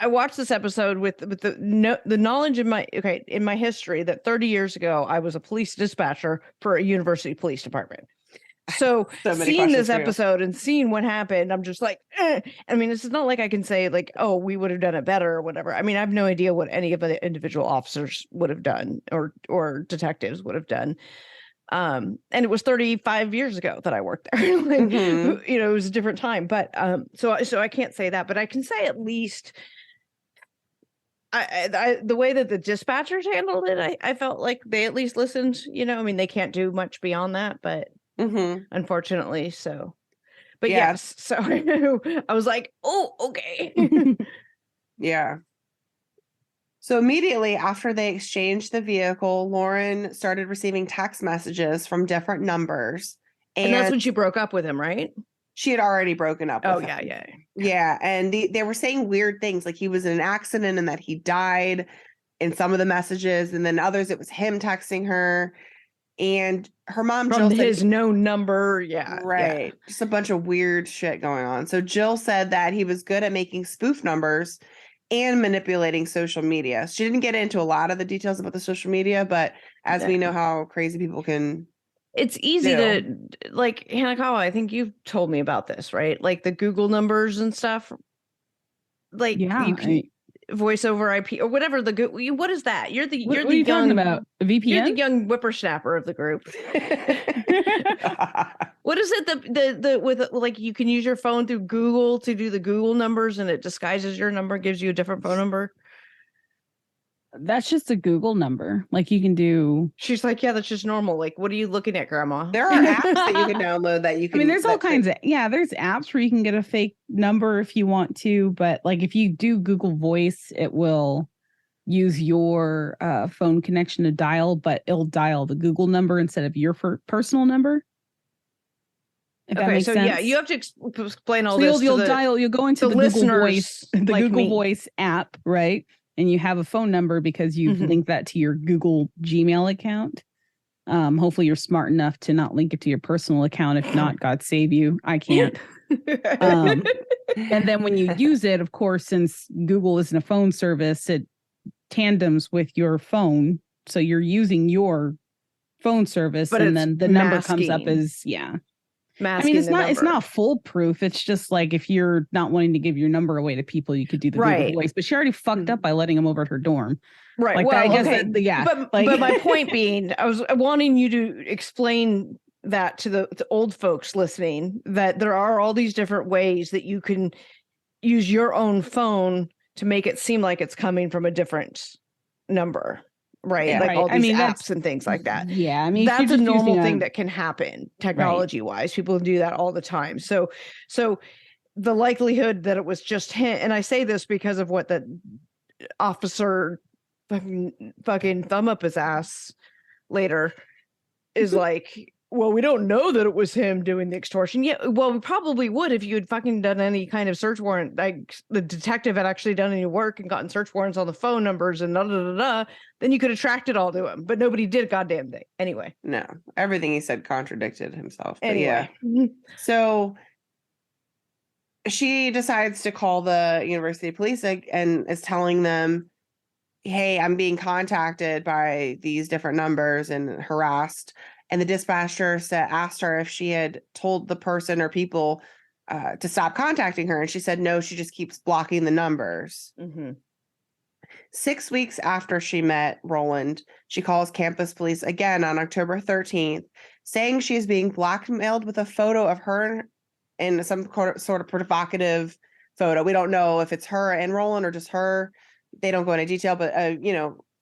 I watched this episode with the knowledge in my history that 30 years ago I was a police dispatcher for a university police department. So seeing this episode and seeing what happened, I'm just like, eh. I mean, it's not like I can say like, oh, we would have done it better or whatever. I mean, I have no idea what any of the individual officers would have done or detectives would have done. And it was 35 years ago that I worked there. Like, it was a different time. But so I can't say that, but I can say at least the way that the dispatchers handled it, I felt like they at least listened. I mean, they can't do much beyond that, but unfortunately, so. But yes, so I was like, oh, okay. Yeah. So immediately after they exchanged the vehicle, Lauren started receiving text messages from different numbers. And that's when she broke up with him, right? She had already broken up with him. Yeah. Yeah. And they were saying weird things like he was in an accident and that he died in some of the messages. And then others, it was him texting her. And her mom, From Jill, his known number. Yeah. Right. Yeah. Just a bunch of weird shit going on. So Jill said that he was good at making spoof numbers and manipulating social media. She didn't get into a lot of the details about the social media, but as we know how crazy people can. It's easy to, like, Hanakawa, I think you've told me about this, right? Like the Google numbers and stuff. Like, you can voice over IP or whatever. What is that? What are you talking about? A VPN? You're the young whippersnapper of the group. What is it? The with like you can use your phone through Google to do the Google numbers and it disguises your number, gives you a different phone number. That's just a Google number. Like you can do. She's like, yeah, that's just normal. Like, what are you looking at, Grandma? There are apps that you can download that you can. I mean, there's all kinds of, there's apps where you can get a fake number if you want to. But like if you do Google Voice, it will use your phone connection to dial, but it'll dial the Google number instead of your personal number. If that makes sense. Yeah, you have to explain all this. You'll go into the Google Voice, Google Voice app, right? And you have a phone number because you've linked that to your Google Gmail account. Hopefully you're smart enough to not link it to your personal account. If not, God save you. I can't. And then when you use it, of course, since Google isn't a phone service, it tandems with your phone. So you're using your phone service, and then the number comes up as, I mean, it's not foolproof. It's just like if you're not wanting to give your number away to people, you could do the Google Voice. But she already fucked up by letting him over at her dorm. Right. Like, well, I guess okay. But my point being, I was wanting you to explain that to the old folks listening, that there are all these different ways that you can use your own phone to make it seem like it's coming from a different number. Right. Yeah, like all these apps that's, and things like that. Yeah. I mean, that's a normal thing that can happen technology wise. People do that all the time. So the likelihood that it was just him, and I say this because of what the officer fucking thumb up his ass later is like, well, we don't know that it was him doing the extortion. Yeah, well, we probably would if you had fucking done any kind of search warrant. Like the detective had actually done any work and gotten search warrants on the phone numbers and then you could have tracked it all to him. But nobody did a goddamn thing. Anyway. No, everything he said contradicted himself. But anyway. Yeah. So she decides to call the university police and is telling them, hey, I'm being contacted by these different numbers and harassed. And the dispatcher asked her if she had told the person or people to stop contacting her. And she said, no, she just keeps blocking the numbers. 6 weeks after she met Roland, she calls campus police again on October 13th, saying she is being blackmailed with a photo of her in some sort of provocative photo. We don't know if it's her and Roland or just her. They don't go into detail, but,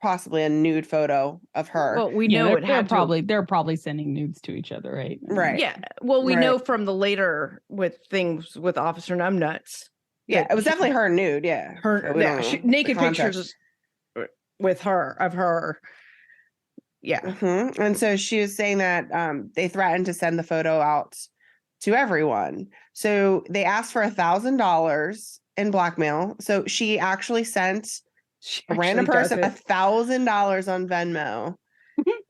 possibly a nude photo of her. Well, we know they're probably sending nudes to each other, right? Right. Yeah. Well, we know from the later with things with Officer Numbnuts. Yeah, it was definitely her nude. Yeah, naked pictures with her of her. Yeah. And so she was saying that they threatened to send the photo out to everyone. So they asked for $1,000 in blackmail. So she actually sent a random person $1,000 on Venmo.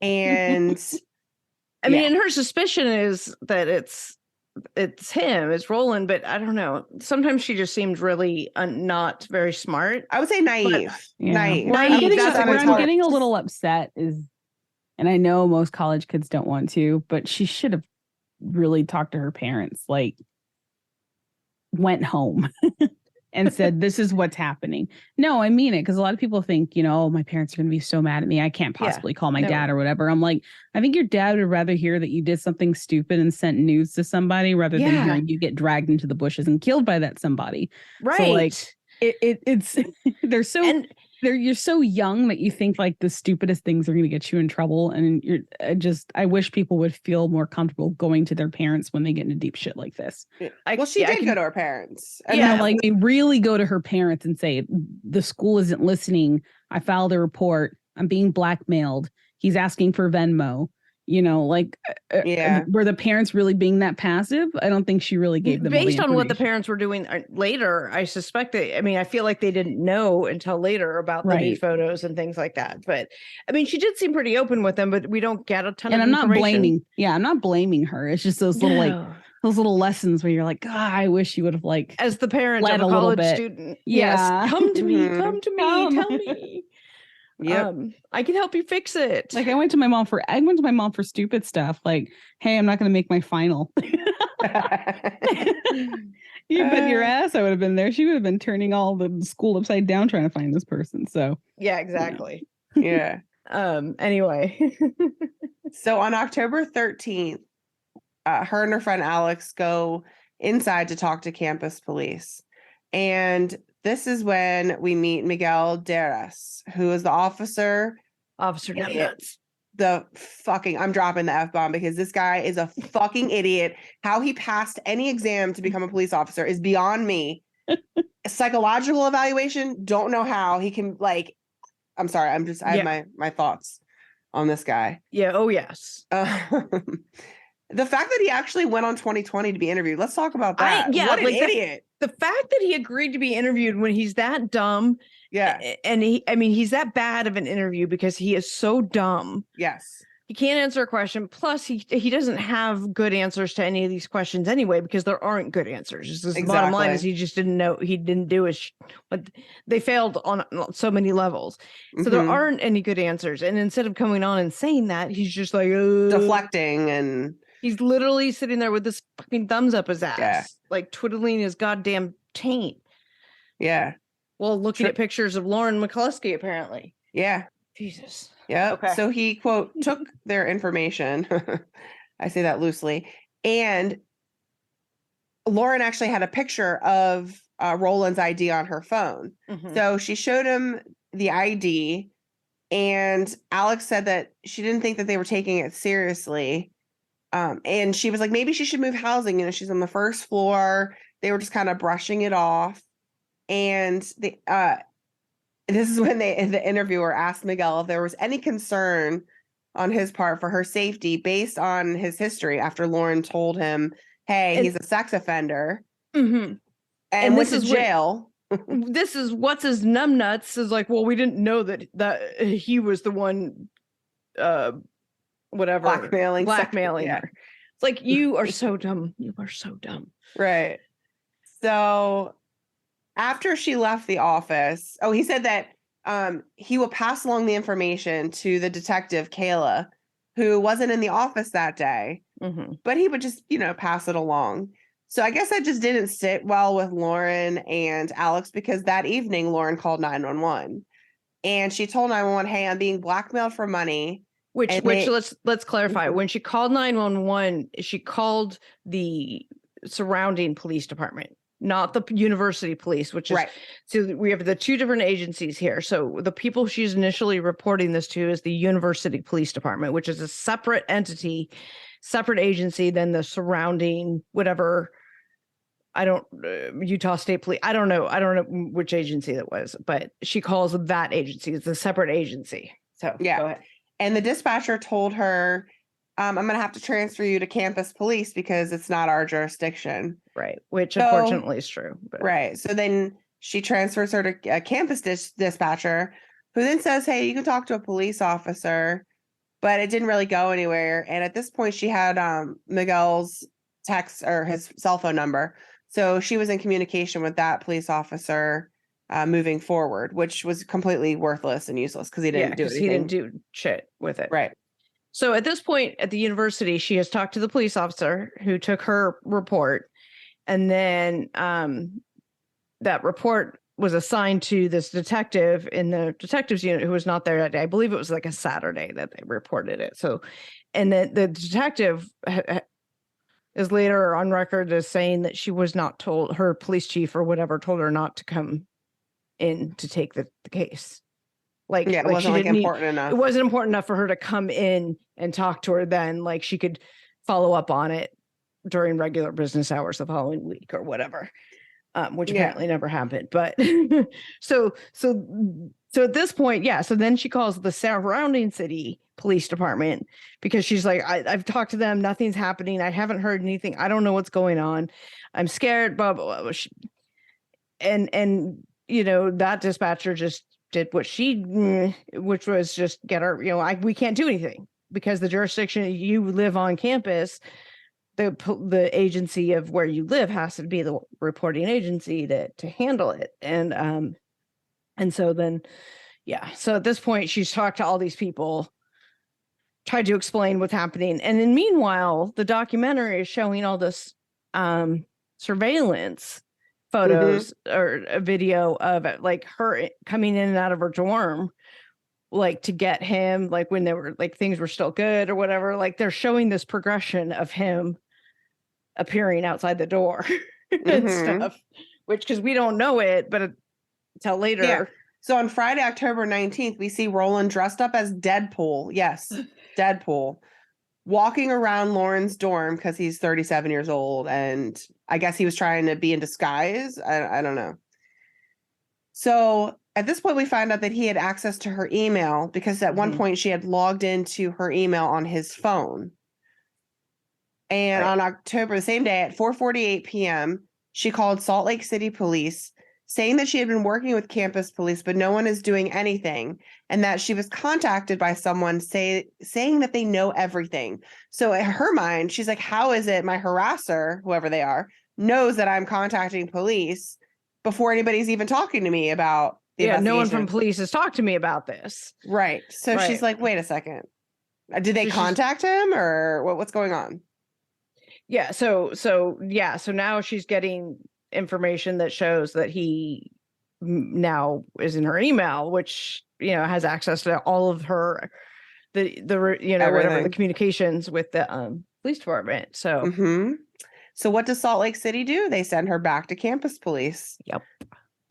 And I mean, and her suspicion is that it's him, it's Roland, but I don't know. Sometimes she just seemed really not very smart. I would say naive. Naive. Where I'm getting a little upset is, and I know most college kids don't want to, but she should have really talked to her parents, like went home and said, this is what's happening. No, I mean it, because a lot of people think, oh, my parents are going to be so mad at me. I can't possibly call my dad or whatever. I'm like, I think your dad would rather hear that you did something stupid and sent news to somebody rather than hearing you get dragged into the bushes and killed by that somebody. Right. So like it's they're so you're so young that you think like the stupidest things are going to get you in trouble. And I wish people would feel more comfortable going to their parents when they get into deep shit like this. She did go to her parents. Like they really go to her parents and say, the school isn't listening. I filed a report. I'm being blackmailed. He's asking for Venmo. Were the parents really being that passive? I don't think she really gave them based on what the parents were doing later. I suspect I feel like they didn't know until later about the nude photos and things like that. But I mean, she did seem pretty open with them, but we don't get a ton of information. I'm not blaming her. It's just those little those little lessons where you're like, God, I wish you would have as the parent of a college student. Yes, come to me, tell me. Yep. I can help you fix it. Like I went to my mom for stupid stuff. Like, hey, I'm not going to make my final. You bet your ass I would have been there. She would have been turning all the school upside down trying to find this person. So yeah, exactly. Yeah. Anyway. So on October 13th, her and her friend Alex go inside to talk to campus police. And this is when we meet Miguel Digress, who is the officer. Officer Nuts. I'm dropping the F-bomb because this guy is a fucking idiot. How he passed any exam to become a police officer is beyond me. Psychological evaluation, don't know how he can I'm sorry. I have my thoughts on this guy. Yeah. Oh yes. The fact that he actually went on 2020 to be interviewed. Let's talk about that. What an idiot. The fact that he agreed to be interviewed when he's that dumb. Yeah. And he's that bad of an interview because he is so dumb. Yes. He can't answer a question. Plus, he doesn't have good answers to any of these questions anyway, because there aren't good answers. Just the bottom line is he just didn't know. He didn't do but they failed on so many levels. So there aren't any good answers. And instead of coming on and saying that, he's just like deflecting, and he's literally sitting there with this fucking thumbs up his ass, like twiddling his goddamn taint. Yeah. Well, looking at pictures of Lauren McCluskey, apparently. Yeah. Jesus. Yeah. Okay. So he, quote, took their information. I say that loosely. And Lauren actually had a picture of Roland's ID on her phone. So she showed him the ID, and Alex said that she didn't think that they were taking it seriously. And she was like, maybe she should move housing. She's on the first floor. They were just kind of brushing it off. And this is when the interviewer asked Miguel if there was any concern on his part for her safety based on his history after Lauren told him, hey, he's a sex offender. And went to jail. This is what's his numbnuts is like, well, we didn't know that he was the one blackmailing her. It's like, you are so dumb. You are so dumb. Right. So after she left the office, he said that he will pass along the information to the detective, Kayla, who wasn't in the office that day, but he would just, pass it along. So I guess that just didn't sit well with Lauren and Alex, because that evening Lauren called 911 and she told 911, hey, I'm being blackmailed for money. Which let's clarify. When she called 911, she called the surrounding police department, not the university police, which is right. So we have the two different agencies here. So the people she's initially reporting this to is the university police department, which is a separate entity, separate agency than the surrounding whatever. Utah State Police. I don't know which agency that was, but she calls that agency. It's a separate agency. So yeah. Go ahead. And the dispatcher told her I'm going to have to transfer you to campus police because it's not our jurisdiction. Right. Which unfortunately is true. But. Right. So then she transfers her to a campus dispatcher, who then says, hey, you can talk to a police officer, but it didn't really go anywhere. And at this point, she had Miguel's text or his cell phone number. So she was in communication with that police officer moving forward, which was completely worthless and useless because he didn't do anything. He didn't do shit with it. Right. So at this point at the university, she has talked to the police officer who took her report. And then that report was assigned to this detective in the detectives unit who was not there that day. I believe it was like a Saturday that they reported it. So, and the detective is later on record as saying that she was not told, her police chief or whatever told her not to come in to take the case. Like, yeah, it wasn't like important enough. It wasn't important enough for her to come in and talk to her then. Like she could follow up on it during regular business hours the following week or whatever, which apparently never happened. But so at this point, so then she calls the surrounding city police department because she's like, I've talked to them. Nothing's happening. I haven't heard anything. I don't know what's going on. I'm scared, blah, blah, blah. And you know, that dispatcher just did what which was just get her, you know, we can't do anything because the jurisdiction you live on campus, the agency of where you live has to be the reporting agency to handle it. And so then, so at this point she's talked to all these people, tried to explain what's happening. And then meanwhile, the documentary is showing all this surveillance photos or a video of like her coming in and out of her dorm, like to get him, like when they were like things were still good or whatever. Like they're showing this progression of him appearing outside the door and stuff, which because we don't know it, but until later. Yeah. So on Friday, October 19th, we see Roland dressed up as Deadpool. Yes, Deadpool. Walking around Lauren's dorm because he's 37 years old. And I guess he was trying to be in disguise. I don't know. So at this point, we find out that he had access to her email because at one point she had logged into her email on his phone. And on October, the same day at 4:48 p.m., she called Salt Lake City police saying that she had been working with campus police, but no one is doing anything, and that she was contacted by someone saying that they know everything. So in her mind, she's like, how is it my harasser, whoever they are, knows that I'm contacting police before anybody's even talking to me about the investigation? No one from police has talked to me about this. Right. So she's like, wait a second. Did they contact him or what's going on? Yeah. So now she's getting information that shows that he now is in her email, which, you know, has access to all of her, whatever the communications with the police department. So, So what does Salt Lake City do? They send her back to campus police. Yep.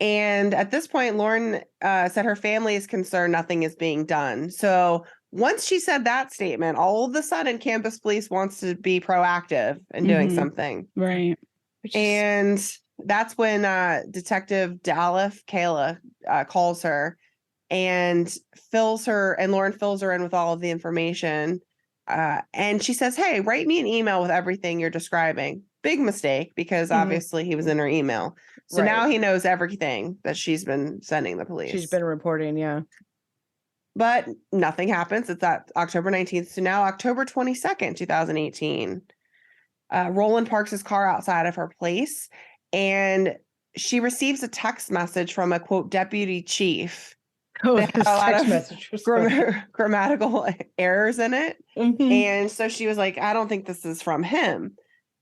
And at this point, Lauren said her family is concerned nothing is being done. So once she said that statement, all of a sudden campus police wants to be proactive in doing something. Right. And that's when Detective Kayla calls her and Lauren fills her in with all of the information. And she says, hey, write me an email with everything you're describing. Big mistake, because obviously he was in her email. So now he knows everything that she's been sending the police. She's been reporting, yeah. But nothing happens. It's that October 19th. So now October 22nd, 2018. Roland parks his car outside of her place, and she receives a text message from a, quote, deputy chief. Oh, that had a lot of grammatical errors in it. And so she was like, I don't think this is from him.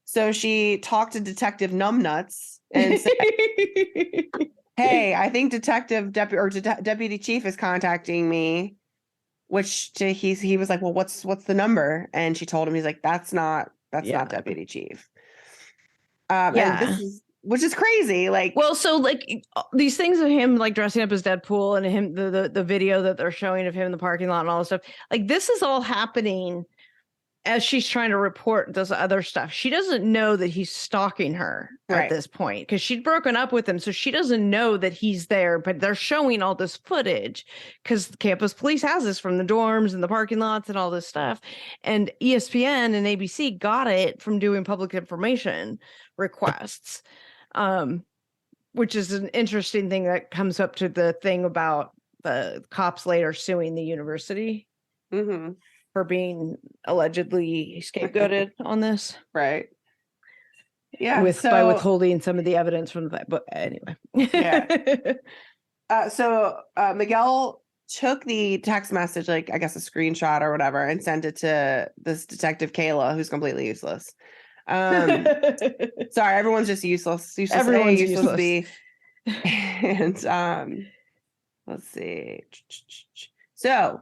So she talked to Detective Numbnuts and said, hey, I think Deputy Chief is contacting me, which he was like, well, what's the number? And she told him, he's like, that's not Deputy Chief. And this is, which is crazy. Like, well, so like these things of him like dressing up as Deadpool and him, the video that they're showing of him in the parking lot and all this stuff, like this is all happening as she's trying to report this other stuff, she doesn't know that he's stalking her at this point because she'd broken up with him. So she doesn't know that he's there, but they're showing all this footage because campus police has this from the dorms and the parking lots and all this stuff. And ESPN and ABC got it from doing public information requests, which is an interesting thing that comes up to the thing about the cops later suing the university. Mm-hmm. For being allegedly scapegoated on this. Right. Yeah. By withholding some of the evidence from the, but anyway. Yeah. So Miguel took the text message, like I guess a screenshot or whatever, and sent it to this detective Kayla, who's completely useless. Sorry, everyone's just useless. Everyone's useless. B. And let's see. So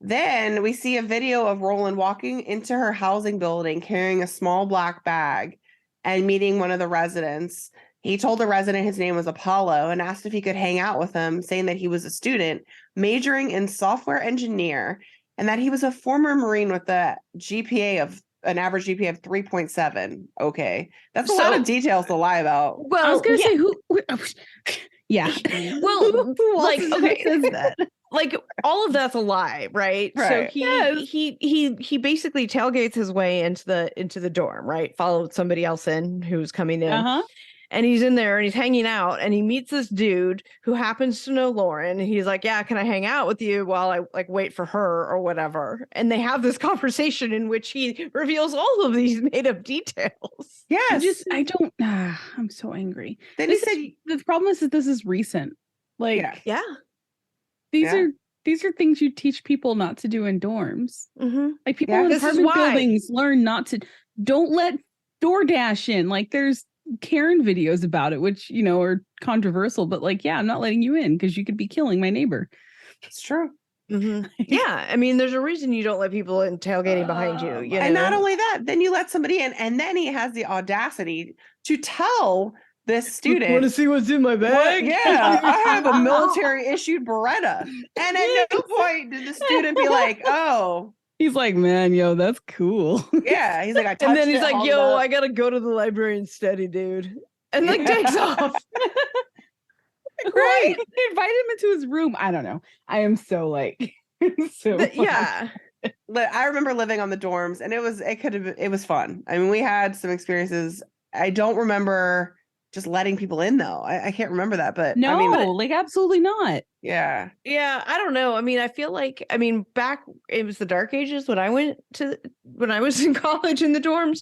then we see a video of Roland walking into her housing building carrying a small black bag and meeting one of the residents. He told the resident his name was Apollo and asked if he could hang out with him, saying that he was a student majoring in software engineer and that he was a former Marine with an average GPA of 3.7. Okay. That's a lot of details to lie about. Well, I was going to say who yeah. Well, like, okay. Says that? Like all of that's a lie, right? So he basically tailgates his way into the dorm, right? Followed somebody else in who's coming in. And he's in there and he's hanging out and he meets this dude who happens to know Lauren. And he's like, yeah, can I hang out with you while I like wait for her or whatever? And they have this conversation in which he reveals all of these made up details. Yes. I'm so angry. Then he said the problem is that this is recent. Like, These are things you teach people not to do in dorms. Mm-hmm. Like people in apartment buildings learn not to. Don't let DoorDash in. Like there's Karen videos about it, which are controversial. But like, I'm not letting you in because you could be killing my neighbor. It's true. Mm-hmm. Yeah, I mean, there's a reason you don't let people in tailgating behind you. And not only that, then you let somebody in, and then he has the audacity to tell this student, want to see what's in my bag? I have a military issued Beretta. And at no point did the student be like, oh. He's like, man, that's cool. Yeah. He's like, I touched and then he's it, like, yo, I gotta go to the library and study, dude. And like takes off. Right. He invited him into his room. I don't know. I am so like yeah. I remember living on the dorms and it was fun. I mean, we had some experiences. I don't remember just letting people in though. I can't remember that, but like absolutely not. Yeah. Yeah. I don't know. I mean, I feel like, back it was the dark ages when I was in college in the dorms.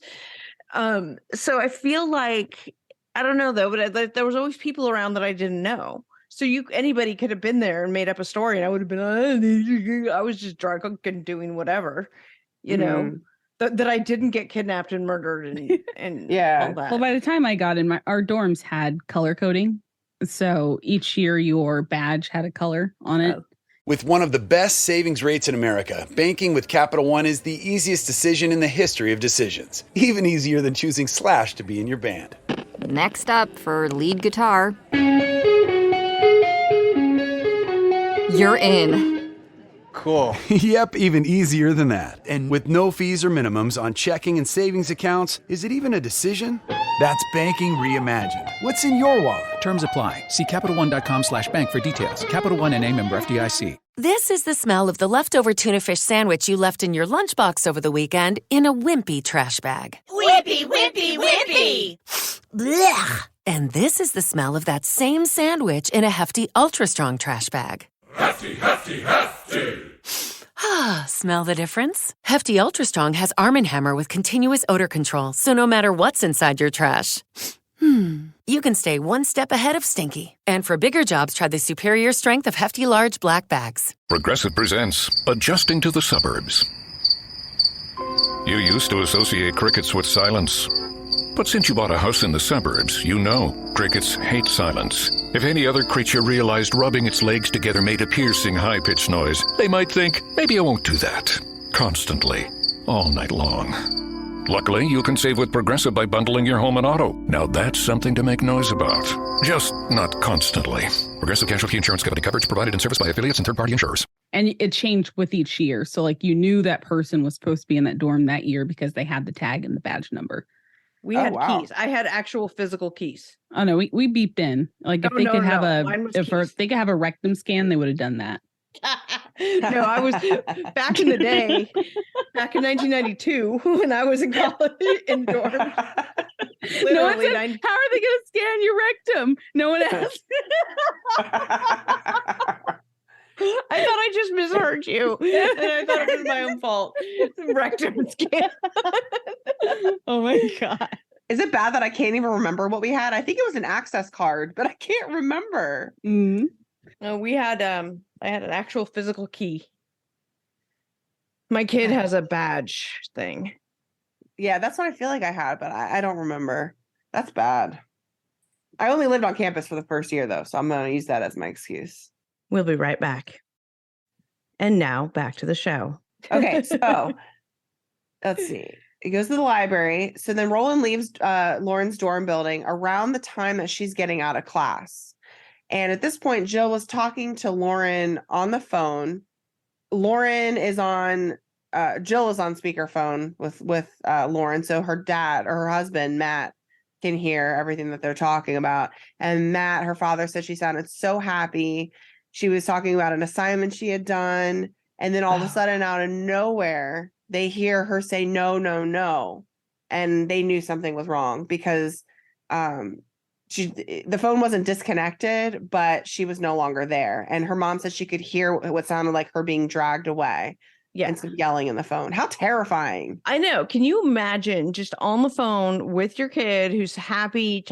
So I feel like, I don't know though, but there was always people around that I didn't know. So anybody could have been there and made up a story and I would have been, I was just drunk and doing whatever, that I didn't get kidnapped and murdered and all that. Well, by the time I got in, our dorms had color coding. So each year your badge had a color on it. With one of the best savings rates in America, banking with Capital One is the easiest decision in the history of decisions. Even easier than choosing Slash to be in your band. Next up for lead guitar. You're in. Cool. Yep, even easier than that. And with no fees or minimums on checking and savings accounts, is it even a decision? That's banking reimagined. What's in your wallet? Terms apply. See CapitalOne.com/bank for details. Capital One NA, member FDIC. This is the smell of the leftover tuna fish sandwich you left in your lunchbox over the weekend in a wimpy trash bag. Wimpy, wimpy, wimpy! Blech! And this is the smell of that same sandwich in a hefty, ultra-strong trash bag. Hefty, hefty, hefty! Ah, smell the difference? Hefty Ultra Strong has Arm & Hammer with continuous odor control, so no matter what's inside your trash, you can stay one step ahead of stinky. And for bigger jobs, try the superior strength of Hefty Large Black Bags. Progressive presents Adjusting to the Suburbs. You used to associate crickets with silence. But since you bought a house in the suburbs, you know crickets hate silence. If any other creature realized rubbing its legs together made a piercing, high-pitched noise, they might think, maybe I won't do that. Constantly. All night long. Luckily, you can save with Progressive by bundling your home and auto. Now that's something to make noise about. Just not constantly. Progressive Casualty Insurance Company coverage provided in service by affiliates and third-party insurers. And it changed with each year. So like you knew that person was supposed to be in that dorm that year because they had the tag and the badge number. We had keys. I had actual physical keys. Oh no, we beeped in. Like if they could have if they could have a rectum scan, they would have done that. No, I was back in the day, back in 1992 when I was in college in dorm. No one said, how are they going to scan your rectum? No one asked. I thought I just misheard you, and I thought it was my own fault. Rectum scan. Oh my God. Is it bad that I can't even remember what we had? I think it was an access card, but I can't remember. Mm-hmm. No, we had I had an actual physical key. My kid has a badge thing. Yeah, that's what I feel like I had, but I don't remember. That's bad. I only lived on campus for the first year though, so I'm going to use that as my excuse. We'll be right back. And now back to the show. Okay, so let's see. He goes to the library. So then Roland leaves Lauren's dorm building around the time that she's getting out of class. And at this point, Jill was talking to Lauren on the phone. Jill is on speakerphone with Lauren. So her dad or her husband, Matt, can hear everything that they're talking about. And Matt, her father, said she sounded so happy. She was talking about an assignment she had done. And then all of a sudden, out of nowhere, they hear her say, no, no, no. And they knew something was wrong because the phone wasn't disconnected, but she was no longer there. And her mom said she could hear what sounded like her being dragged away. Yeah. And some yelling in the phone. How terrifying. I know. Can you imagine just on the phone with your kid who's happy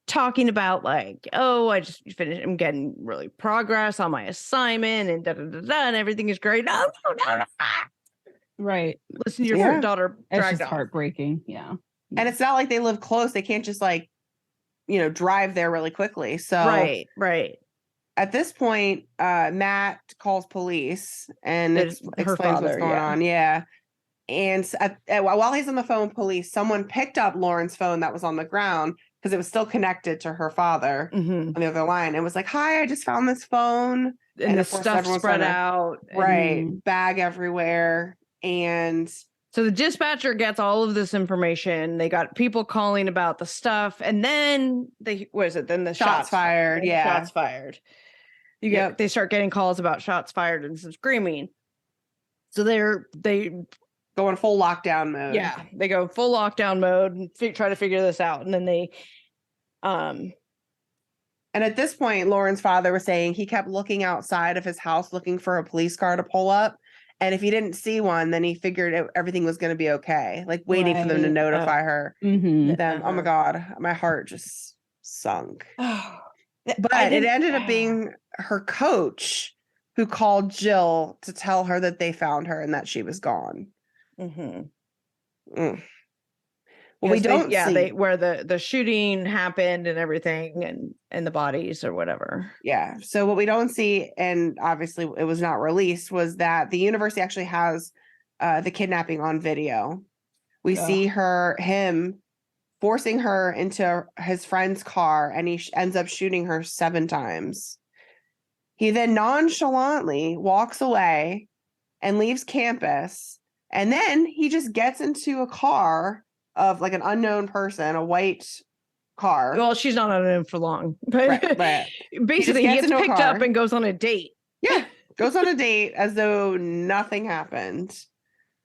talking about like, oh, I just finished. I'm getting really progress on my assignment and and everything is great. No. Right. Listen to your daughter It's dragged just off. heartbreaking. Yeah. And it's not like they live close. They can't just like, drive there really quickly. So Right. At this point, Matt calls police and explains what's going on. Yeah. And while he's on the phone with police, someone picked up Lauren's phone that was on the ground because it was still connected to her father on the other line. And was like, hi, I just found this phone. And the stuff spread out. Right. Bag everywhere. And so the dispatcher gets all of this information. They got people calling about the stuff. And then Then the shots fired. Yeah. Shots fired. They start getting calls about shots fired and some screaming. So they go in full lockdown mode. Yeah, they go full lockdown mode and try to figure this out. And then they, and at this point, Lauren's father was saying he kept looking outside of his house looking for a police car to pull up. And if he didn't see one, then he figured everything was going to be okay. Like waiting for them to notify her. Mm-hmm. Then, oh my God, my heart just sunk. But it ended up being her coach who called Jill to tell her that they found her and that she was gone. Mm-hmm. Well, we don't see where the shooting happened and everything and the bodies or whatever. Yeah. So what we don't see, and obviously it was not released, was that the university actually has the kidnapping on video. We see him forcing her into his friend's car, and he ends up shooting her 7 times. He then nonchalantly walks away and leaves campus. And then he just gets into a car of like an unknown person, a white car. Well, she's not unknown for long. But right. Basically, he gets picked up and goes on a date. Yeah, goes on a date as though nothing happened.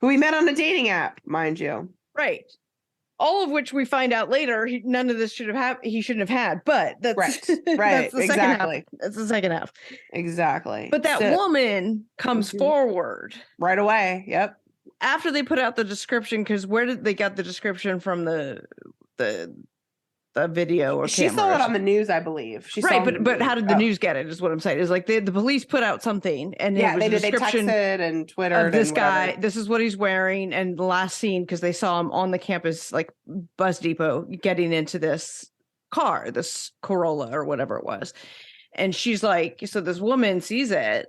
Who he met on a dating app, mind you. Right. All of which we find out later, none of this he shouldn't have had. But that's right. That's the second half. That's the second half. Exactly. But that woman comes forward right away. Yep. After they put out the description, because where did they get the description from the video or she saw it on the news, I believe. But how did the news get it? Is what I'm saying. Is like the police put out something, and it was they a did. They description texted and Twittered of this and guy. whatever. This is what he's wearing, and the last scene because they saw him on the campus, like bus depot, getting into this car, this Corolla or whatever it was, and she's like, so this woman sees it.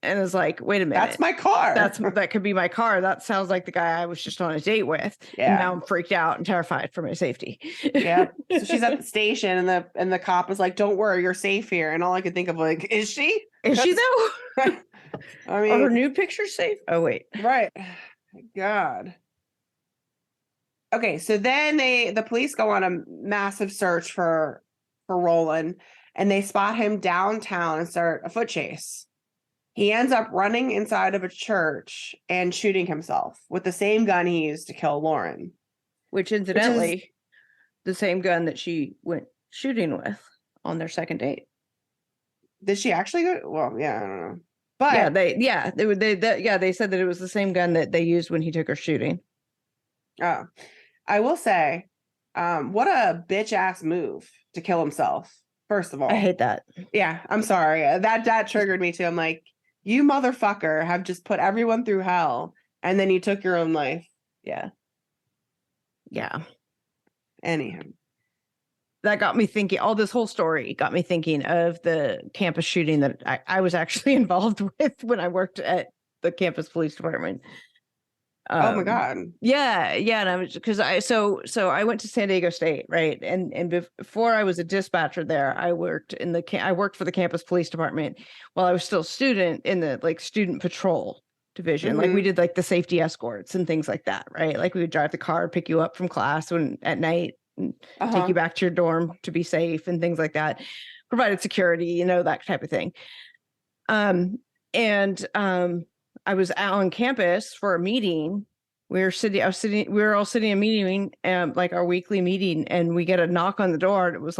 And is like, wait a minute. That's my car. That could be my car. That sounds like the guy I was just on a date with. Yeah. And now I'm freaked out and terrified for my safety. Yeah. So she's at the station and the cop is like, don't worry, you're safe here. And all I could think of like, is she? Is she though? I mean, are her nude pictures safe? Oh wait, right. God. Okay, so then the police go on a massive search for Roland, and they spot him downtown and start a foot chase. He ends up running inside of a church and shooting himself with the same gun he used to kill Lauren. which incidentally, the same gun that she went shooting with on their second date. Did she actually go? Well, yeah, I don't know. But they said that it was the same gun that they used when he took her shooting. Oh, I will say, what a bitch ass move to kill himself. First of all, I hate that. Yeah, I'm sorry. That triggered me too. I'm like, you motherfucker have just put everyone through hell, and then you took your own life. Yeah. Anyhow, that got me thinking. All this whole story got me thinking of the campus shooting that I was actually involved with when I worked at the campus police department. Oh my God. Yeah. And I was because I went to San Diego State, right? And before I was a dispatcher there, I worked for the campus police department while I was still a student in the student patrol division. Mm-hmm. Like we did the safety escorts and things like that, right? Like we would drive the car, pick you up from class at night and take you back to your dorm to be safe and things like that. Provided security, that type of thing. I was out on campus for a meeting. We were all sitting in a meeting, like our weekly meeting, and we get a knock on the door. And it was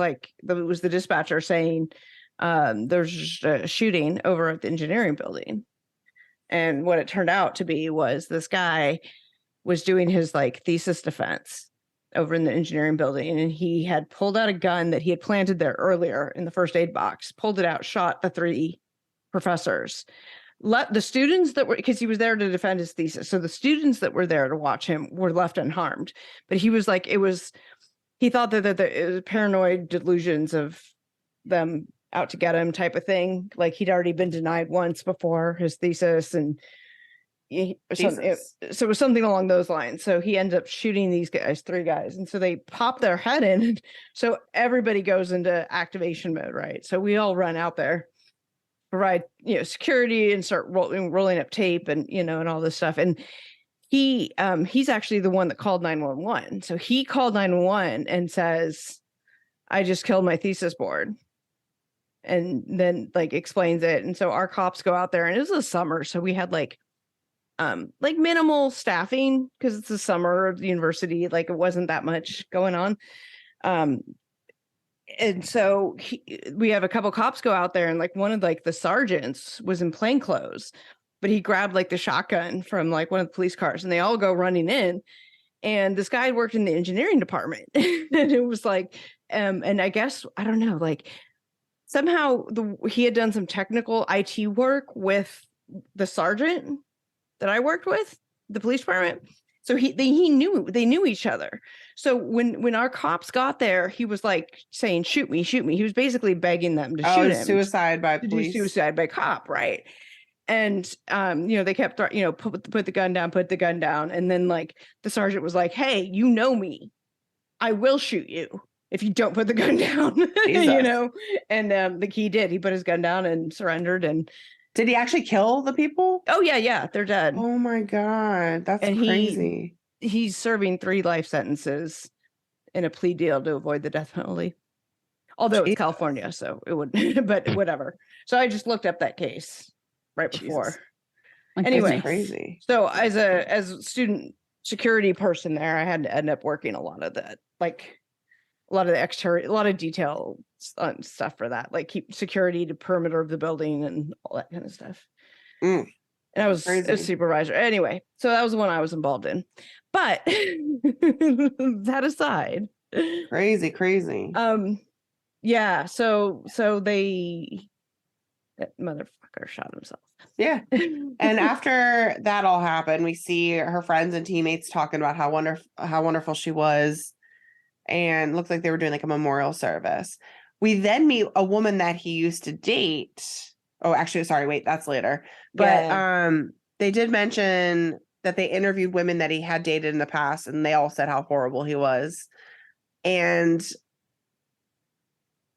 the dispatcher saying, there's a shooting over at the engineering building. And what it turned out to be was this guy was doing his thesis defense over in the engineering building. And he had pulled out a gun that he had planted there earlier in the first aid box, pulled it out, shot the 3 professors. Let the students that were, because he was there to defend his thesis. So the students that were there to watch him were left unharmed. But he was he thought that it was paranoid delusions of them out to get him type of thing. Like he'd already been denied once before his thesis. And so it was something along those lines. So he ended up shooting these guys, 3 guys. And so they pop their head in. So everybody goes into activation mode, right? So we all run out there, provide security, and start rolling up tape and and all this stuff. And he's actually the one that called 911. So he called 911 and says, I just killed my thesis board, and then explains it. And so our cops go out there, and it was the summer, so we had minimal staffing because it's the summer of the university. It wasn't that much going on. And so we have a couple cops go out there, and one of the sergeants was in plain clothes, but he grabbed the shotgun from one of the police cars, and they all go running in. And this guy worked in the engineering department, and it was and I guess, I don't know, somehow he had done some technical IT work with the sergeant that I worked with, the police department. So they knew each other. So when our cops got there, he was saying, shoot me. He was basically begging them to shoot him. Suicide by police. Suicide by cop, right? And they kept put the gun down. And then the sergeant was like, hey, you know me. I will shoot you if you don't put the gun down. And he did. He put his gun down and surrendered. And did he actually kill the people? Oh yeah, they're dead. Oh my God, that's crazy. He's serving 3 life sentences in a plea deal to avoid the death penalty. Although it's California, so it would, but whatever. So I just looked up that case right before. Anyway, that's crazy. So as a student security person there, I had to end up working a lot of that, a lot of the exterior, a lot of detail stuff for that, keep security to perimeter of the building and all that kind of stuff. And I was a supervisor. Anyway, so that was the one I was involved in. But that aside, crazy. Yeah. So that motherfucker shot himself. Yeah. And after that all happened, we see her friends and teammates talking about how wonderful she was, and looked like they were doing a memorial service. We then meet a woman that he used to date. Oh, actually, sorry, wait, that's later. But they did mention that they interviewed women that he had dated in the past, and they all said how horrible he was. And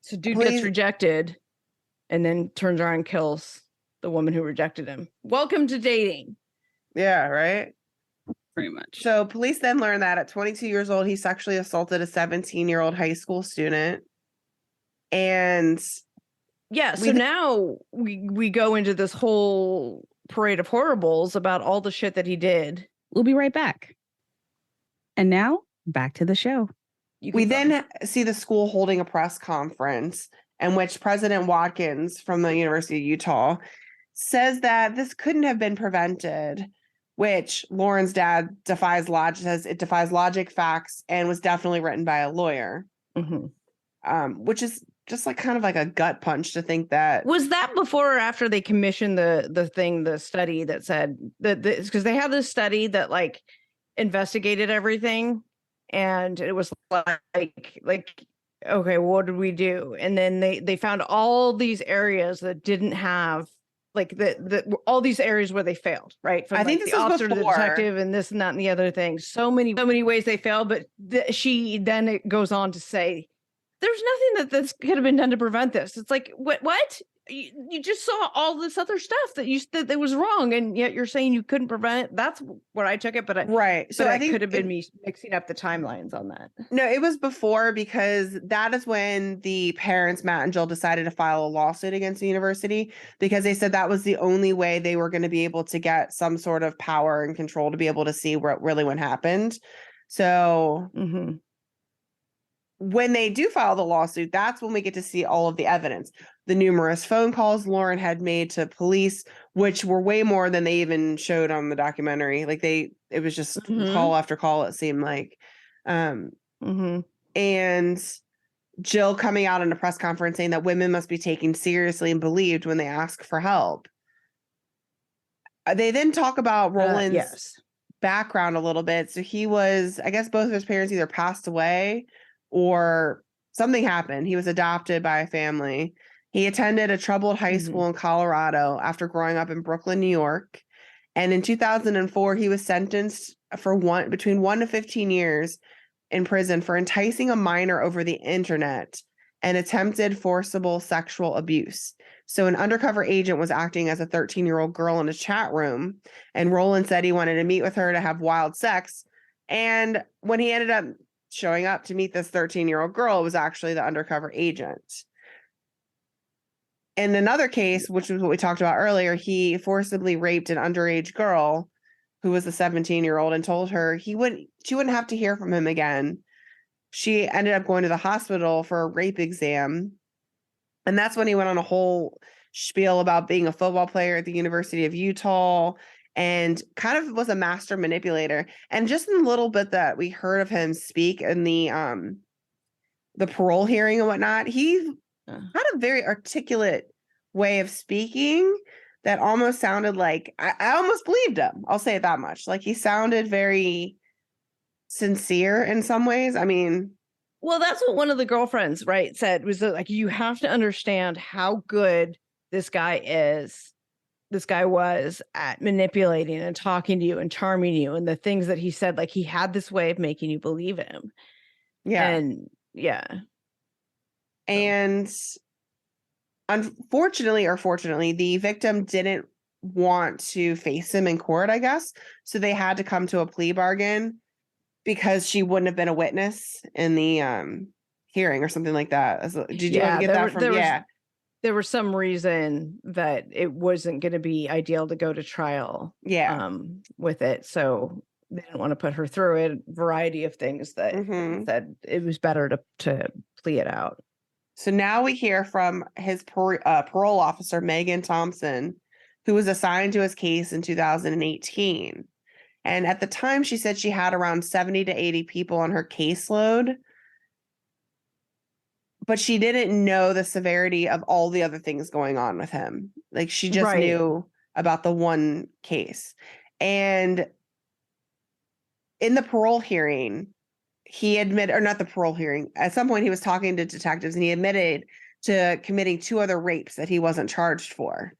so dude gets rejected and then turns around and kills the woman who rejected him. Welcome to dating. Yeah, right? Pretty much. So police then learned that at 22 years old, he sexually assaulted a 17-year-old high school student. And yeah, so now we go into this whole parade of horribles about all the shit that he did. We'll be right back. And now back to the show. We then see the school holding a press conference in which President Watkins from the University of Utah says that this couldn't have been prevented, which Lauren's dad defies logic, says it defies logic, facts, and was definitely written by a lawyer. Which is just like kind of like a gut punch to think that. Was that before or after they commissioned the study that said that, because they had this study that like investigated everything, and it was like okay, what did we do? And then they found all these areas that didn't have like all these areas where they failed, right? From I think like this the was officer to the before. detective and this and that and the other thing. So many ways they failed, but it goes on to say there's nothing that could have been done to prevent this. It's like, what? You just saw all this other stuff that was wrong, and yet you're saying you couldn't prevent it. That's what I took it, but right. So I think could have been me mixing up the timelines on that. No, it was before, because that is when the parents, Matt and Jill, decided to file a lawsuit against the university, because they said that was the only way they were going to be able to get some sort of power and control to be able to see what happened. So when they do file the lawsuit, that's when we get to see all of the evidence. The numerous phone calls Lauren had made to police, which were way more than they even showed on the documentary. Like it was just call after call, it seemed like. And Jill coming out in a press conference saying that women must be taken seriously and believed when they ask for help. They then talk about Roland's background a little bit. So he was, I guess both of his parents either passed away or something happened. He was adopted by a family. He attended a troubled high school in Colorado after growing up in Brooklyn, New York. And in 2004, he was sentenced for between 1 to 15 years in prison for enticing a minor over the internet and attempted forcible sexual abuse. So an undercover agent was acting as a 13-year-old girl in a chat room, and Roland said he wanted to meet with her to have wild sex. And when he ended up showing up to meet this 13-year-old girl, it was actually the undercover agent. In another case, which was what we talked about earlier, he forcibly raped an underage girl who was a 17-year-old and told her she wouldn't have to hear from him again. She ended up going to the hospital for a rape exam. And that's when he went on a whole spiel about being a football player at the University of Utah and kind of was a master manipulator. And just in the little bit that we heard of him speak in the parole hearing and whatnot, he had a very articulate way of speaking that almost sounded like I almost believed him. I'll say it that much. Like he sounded very sincere in some ways. I mean, well, that's what one of the girlfriends, right, said, was that, like, you have to understand how good this guy was at manipulating and talking to you and charming you, and the things that he said, like he had this way of making you believe him. And unfortunately or fortunately, the victim didn't want to face him in court, I guess. So they had to come to a plea bargain because she wouldn't have been a witness in the hearing or something like that. Did you ever get that from? There was some reason that it wasn't going to be ideal to go to trial with it. So they didn't want to put her through it. A variety of things that said it was better to plea it out. So now we hear from his parole officer, Megan Thompson, who was assigned to his case in 2018. And at the time, she said she had around 70 to 80 people on her caseload, but she didn't know the severity of all the other things going on with him. Like she just knew about the one case. And in the parole hearing, he admitted, or not the parole hearing, at some point he was talking to detectives and he admitted to committing 2 other rapes that he wasn't charged for.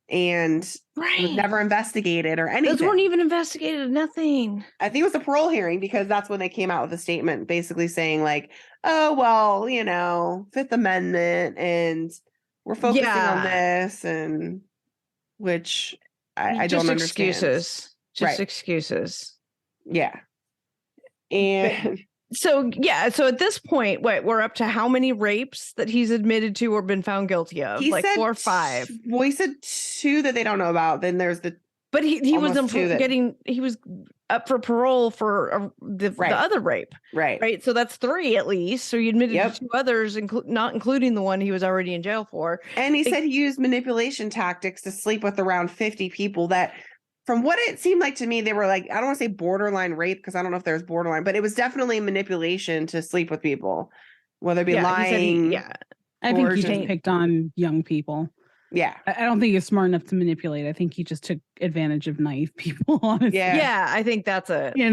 And was never investigated or anything. Those weren't even investigated, nothing. I think it was a parole hearing because that's when they came out with a statement basically saying like, oh, well, you know, Fifth Amendment and we're focusing on this. And which I don't understand. Excuses. Just excuses. Yeah. And so at this point, we're up to how many rapes that he's admitted to or been found guilty of? He like said 4 or 5. Well, he said 2 that they don't know about. Then there's the But he was he was up for parole for the other rape. Right. So that's 3 at least. So he admitted to 2 others, not including the one he was already in jail for. And he said he used manipulation tactics to sleep with around 50 people that, from what it seemed like to me, they were like, I don't want to say borderline rape because I don't know if there's borderline, but it was definitely manipulation to sleep with people, whether it be lying. I think he just picked on young people. Yeah. I don't think he's smart enough to manipulate. I think he just took advantage of naive people, honestly. Yeah, I think that's he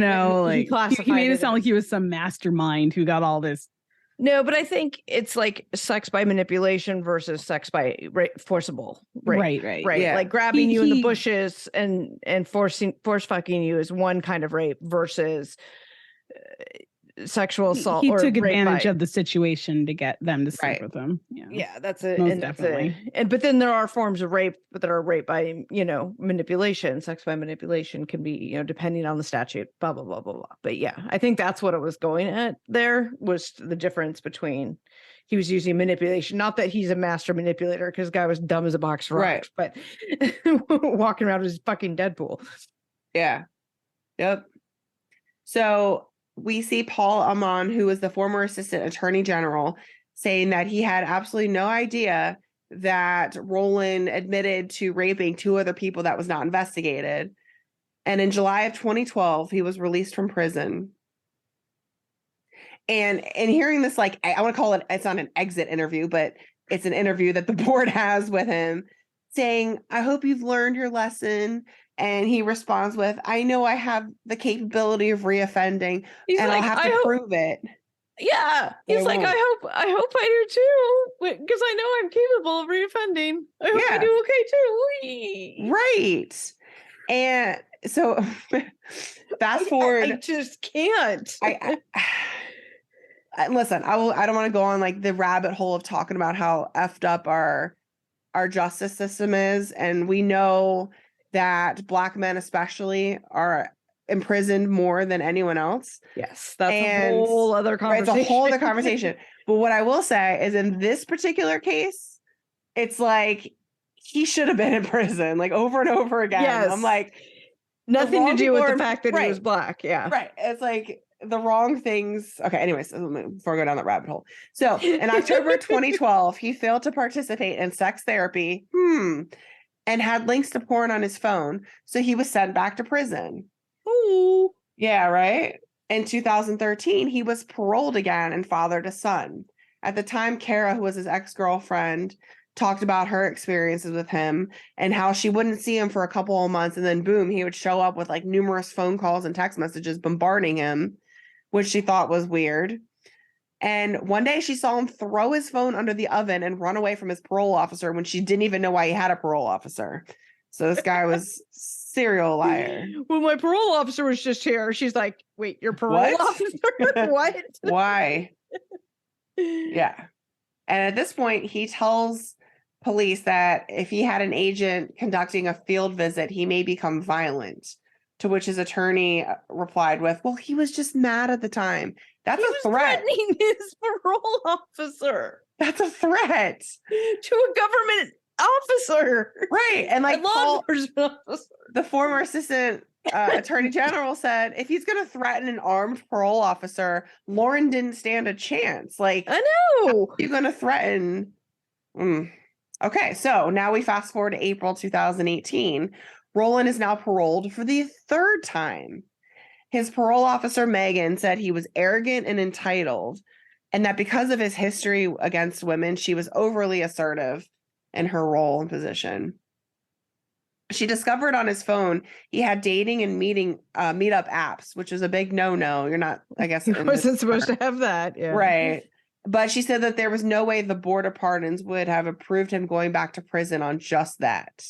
made it sound like he was some mastermind who got all this. No, but I think it's like sex by manipulation versus sex by forcible rape. Right. Yeah. Like grabbing you in the bushes and force fucking you is one kind of rape versus sexual assault. He took advantage of the situation to get them to sleep with him. Yeah, that's it. Most definitely. But then there are forms of rape that are rape by, manipulation. Sex by manipulation can be, depending on the statute, blah, blah, blah, blah, blah. But yeah, I think that's what it was going at there, was the difference between he was using manipulation. Not that he's a master manipulator, because the guy was dumb as a box of rocks, but walking around as fucking Deadpool. Yeah. Yep. So we see Paul Amon, who was the former assistant attorney general, saying that he had absolutely no idea that Roland admitted to raping 2 other people that was not investigated. And in July of 2012, he was released from prison. And hearing this, like, I want to call it, it's not an exit interview, but it's an interview that the board has with him saying, I hope you've learned your lesson. And he responds with, I know I have the capability of reoffending, and I'll have to prove it. Yeah. He's like, I hope I do too, because I know I'm capable of reoffending. I hope I do okay too. Whee. Right. And so fast forward. I just can't. Listen, I don't want to go on like the rabbit hole of talking about how effed up our justice system is. And we know that Black men especially are imprisoned more than anyone else. Yes, that's a whole other conversation. It's a whole other conversation. But what I will say is, in this particular case, it's like he should have been in prison, like over and over again. Yes. I'm like, nothing to do with the fact that he was Black. Yeah. Right. It's like the wrong things. Okay. Anyways, before I go down that rabbit hole. So in October 2012, he failed to participate in sex therapy. And had links to porn on his phone. So he was sent back to prison. Ooh. Yeah, right? In 2013, he was paroled again and fathered a son. At the time, Kara, who was his ex-girlfriend, talked about her experiences with him and how she wouldn't see him for a couple of months. And then boom, he would show up with like numerous phone calls and text messages bombarding him, which she thought was weird. And one day she saw him throw his phone under the oven and run away from his parole officer when she didn't even know why he had a parole officer. So this guy was serial liar. Well, my parole officer was just here. She's like, wait, your parole officer? What? Why? Yeah. And at this point, he tells police that if he had an agent conducting a field visit, he may become violent. To which his attorney replied with, well, he was just mad at the time. That's a threat. Threatening his parole officer. That's a threat to a government officer. Right. And like law enforcement officer. The former assistant attorney general said, if he's going to threaten an armed parole officer, Lauren didn't stand a chance. Like, I know. You're going to threaten. Okay. So now we fast forward to April 2018. Roland is now paroled for the 3rd time. His parole officer, Megan, said he was arrogant and entitled, and that because of his history against women, she was overly assertive in her role and position. She discovered on his phone he had dating and meetup apps, which is a big no-no. You're not, I guess. He wasn't supposed to have that. Yeah. Right. But she said that there was no way the Board of Pardons would have approved him going back to prison on just that.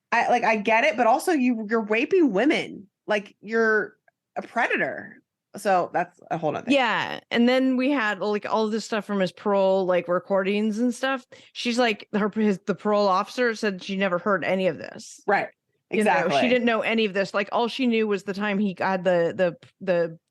I get it, but also you're raping women. Like, you're a predator. So that's a whole nother thing. Yeah. And then we had like all this stuff from his parole, like recordings and stuff. She's like, the parole officer said she never heard any of this. Right. Exactly. She didn't know any of this. Like all she knew was the time he got the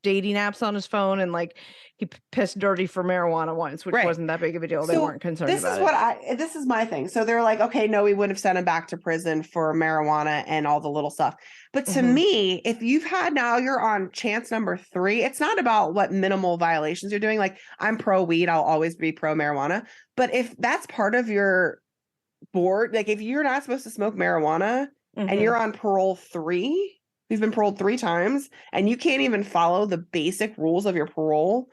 dating apps on his phone, and like he pissed dirty for marijuana once, which wasn't that big of a deal. They weren't concerned about it. This is my thing. So they're like, okay, no, we would have sent him back to prison for marijuana and all the little stuff. But to me, if you're on chance number 3, it's not about what minimal violations you're doing. Like, I'm pro weed, I'll always be pro marijuana. But if that's part of your board, like if you're not supposed to smoke marijuana and you're on parole 3, you've been paroled 3 times, and you can't even follow the basic rules of your parole,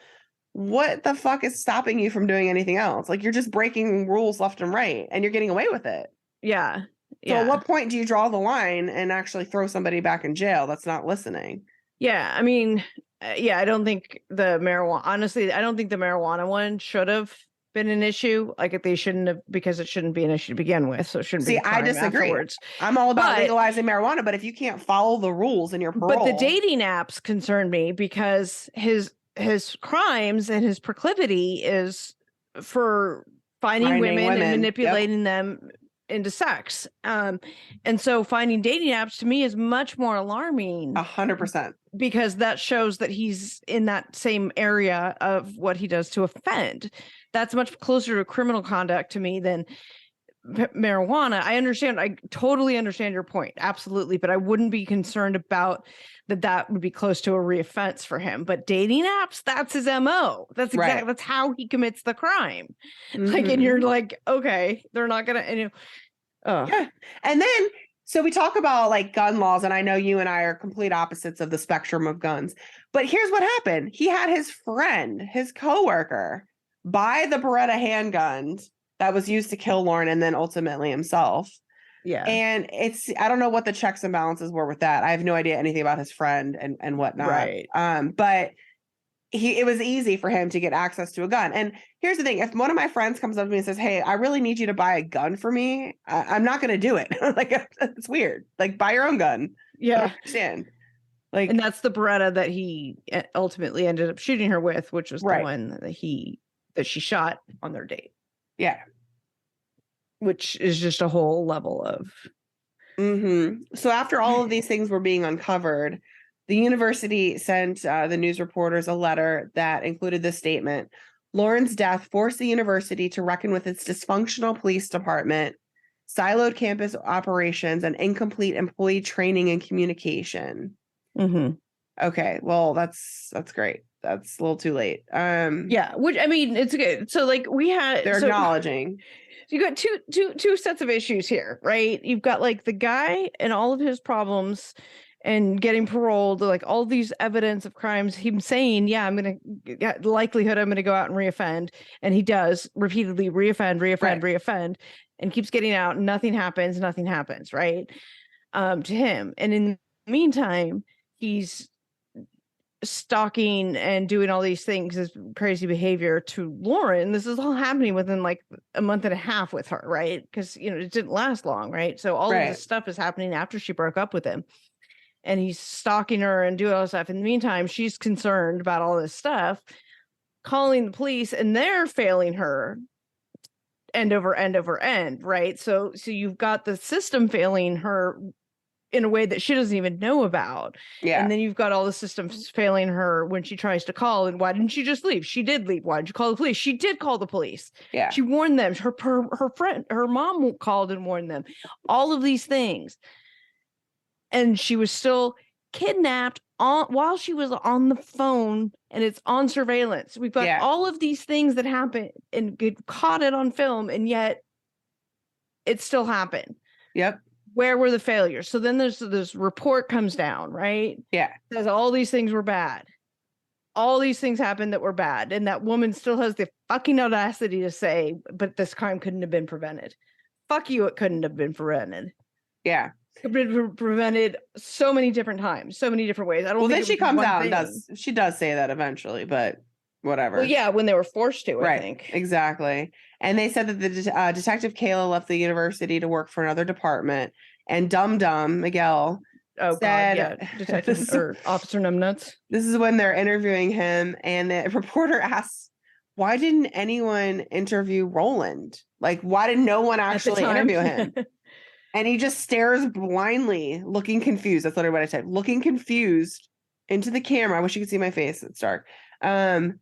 what the fuck is stopping you from doing anything else? Like, you're just breaking rules left and right, and you're getting away with it. Yeah. So at what point do you draw the line and actually throw somebody back in jail that's not listening? Yeah. I mean, I don't think the marijuana one should have been an issue. Like, they shouldn't have, because it shouldn't be an issue to begin with. So it shouldn't be. I disagree. Afterwards. I'm all about legalizing marijuana, but if you can't follow the rules in your parole. But the dating apps concern me because his crimes and his proclivity is for finding women and manipulating them into sex. And so finding dating apps to me is much more alarming. 100%. Because that shows that he's in that same area of what he does to offend. That's much closer to criminal conduct to me than marijuana. I totally understand your point. Absolutely. But I wouldn't be concerned about that would be close to a reoffense for him. But dating apps, that's his MO. That's exactly, that's how he commits the crime. Like, and you're like, okay, they're not going to, yeah. And then, so we talk about like gun laws, and I know you and I are complete opposites of the spectrum of guns, but here's what happened. He had his friend, his coworker, buy the Beretta handgun that was used to kill Lauren and then ultimately himself. Yeah. And I don't know what the checks and balances were with that. I have no idea anything about his friend and whatnot. Right. But it was easy for him to get access to a gun. And here's the thing. If one of my friends comes up to me and says, hey, I really need you to buy a gun for me, I'm not going to do it. Like, it's weird. Like, buy your own gun. Yeah. I understand. Like, and that's the Beretta that he ultimately ended up shooting her with, which was the one that she shot on their date. Yeah. Which is just a whole level of. So after all of these things were being uncovered, the university sent the news reporters a letter that included this statement. Lauren's death forced the university to reckon with its dysfunctional police department, siloed campus operations, and incomplete employee training and communication. Okay, well, that's great. That's a little too late. Yeah, which, I mean, it's good. So like they're acknowledging. You got two sets of issues here, right? You've got like the guy and all of his problems and getting paroled, like all these evidence of crimes. Him saying, yeah, I'm going to get likelihood I'm going to go out and reoffend. And he does repeatedly reoffend, and keeps getting out. And nothing happens, right? To him. And in the meantime, he's stalking and doing all these things, this crazy behavior to Lauren. This is all happening within like a month and a half with her, right? Because, it didn't last long, right? So all of this stuff is happening after she broke up with him. And he's stalking her and doing all this stuff. In the meantime, she's concerned about all this stuff, calling the police, and they're failing her end over end, right? So you've got the system failing her in a way that she doesn't even know about. Yeah. And then you've got all the systems failing her when she tries to call. And why didn't she just leave? She did leave. Why did you call the police? She did call the police. Yeah. She warned them. Her friend, her mom called and warned them. All of these things. And she was still kidnapped while she was on the phone, and it's on surveillance. We've got all of these things that happen and get caught it on film, and yet it still happened. Yep. Where were the failures? So then there's this report comes down, right? Yeah. It says all these things were bad. All these things happened that were bad. And that woman still has the fucking audacity to say, but this crime couldn't have been prevented. Fuck you, it couldn't have been prevented. Yeah. It could have been prevented so many different times, so many different ways. I don't well, think then she comes out and she does say that eventually, but whatever. Well, yeah, when they were forced to, right. I think. Exactly. And they said that the Detective Kayla left the university to work for another department, and Dum Dum Miguel Oh said, God, yeah, Detective or Officer Numbnuts. This is when they're interviewing him, and the reporter asks, "Why didn't anyone interview Roland? Like, why did no one actually interview him?" And he just stares blindly, looking confused. That's literally what I said. Looking confused into the camera. I wish you could see my face. It's dark. And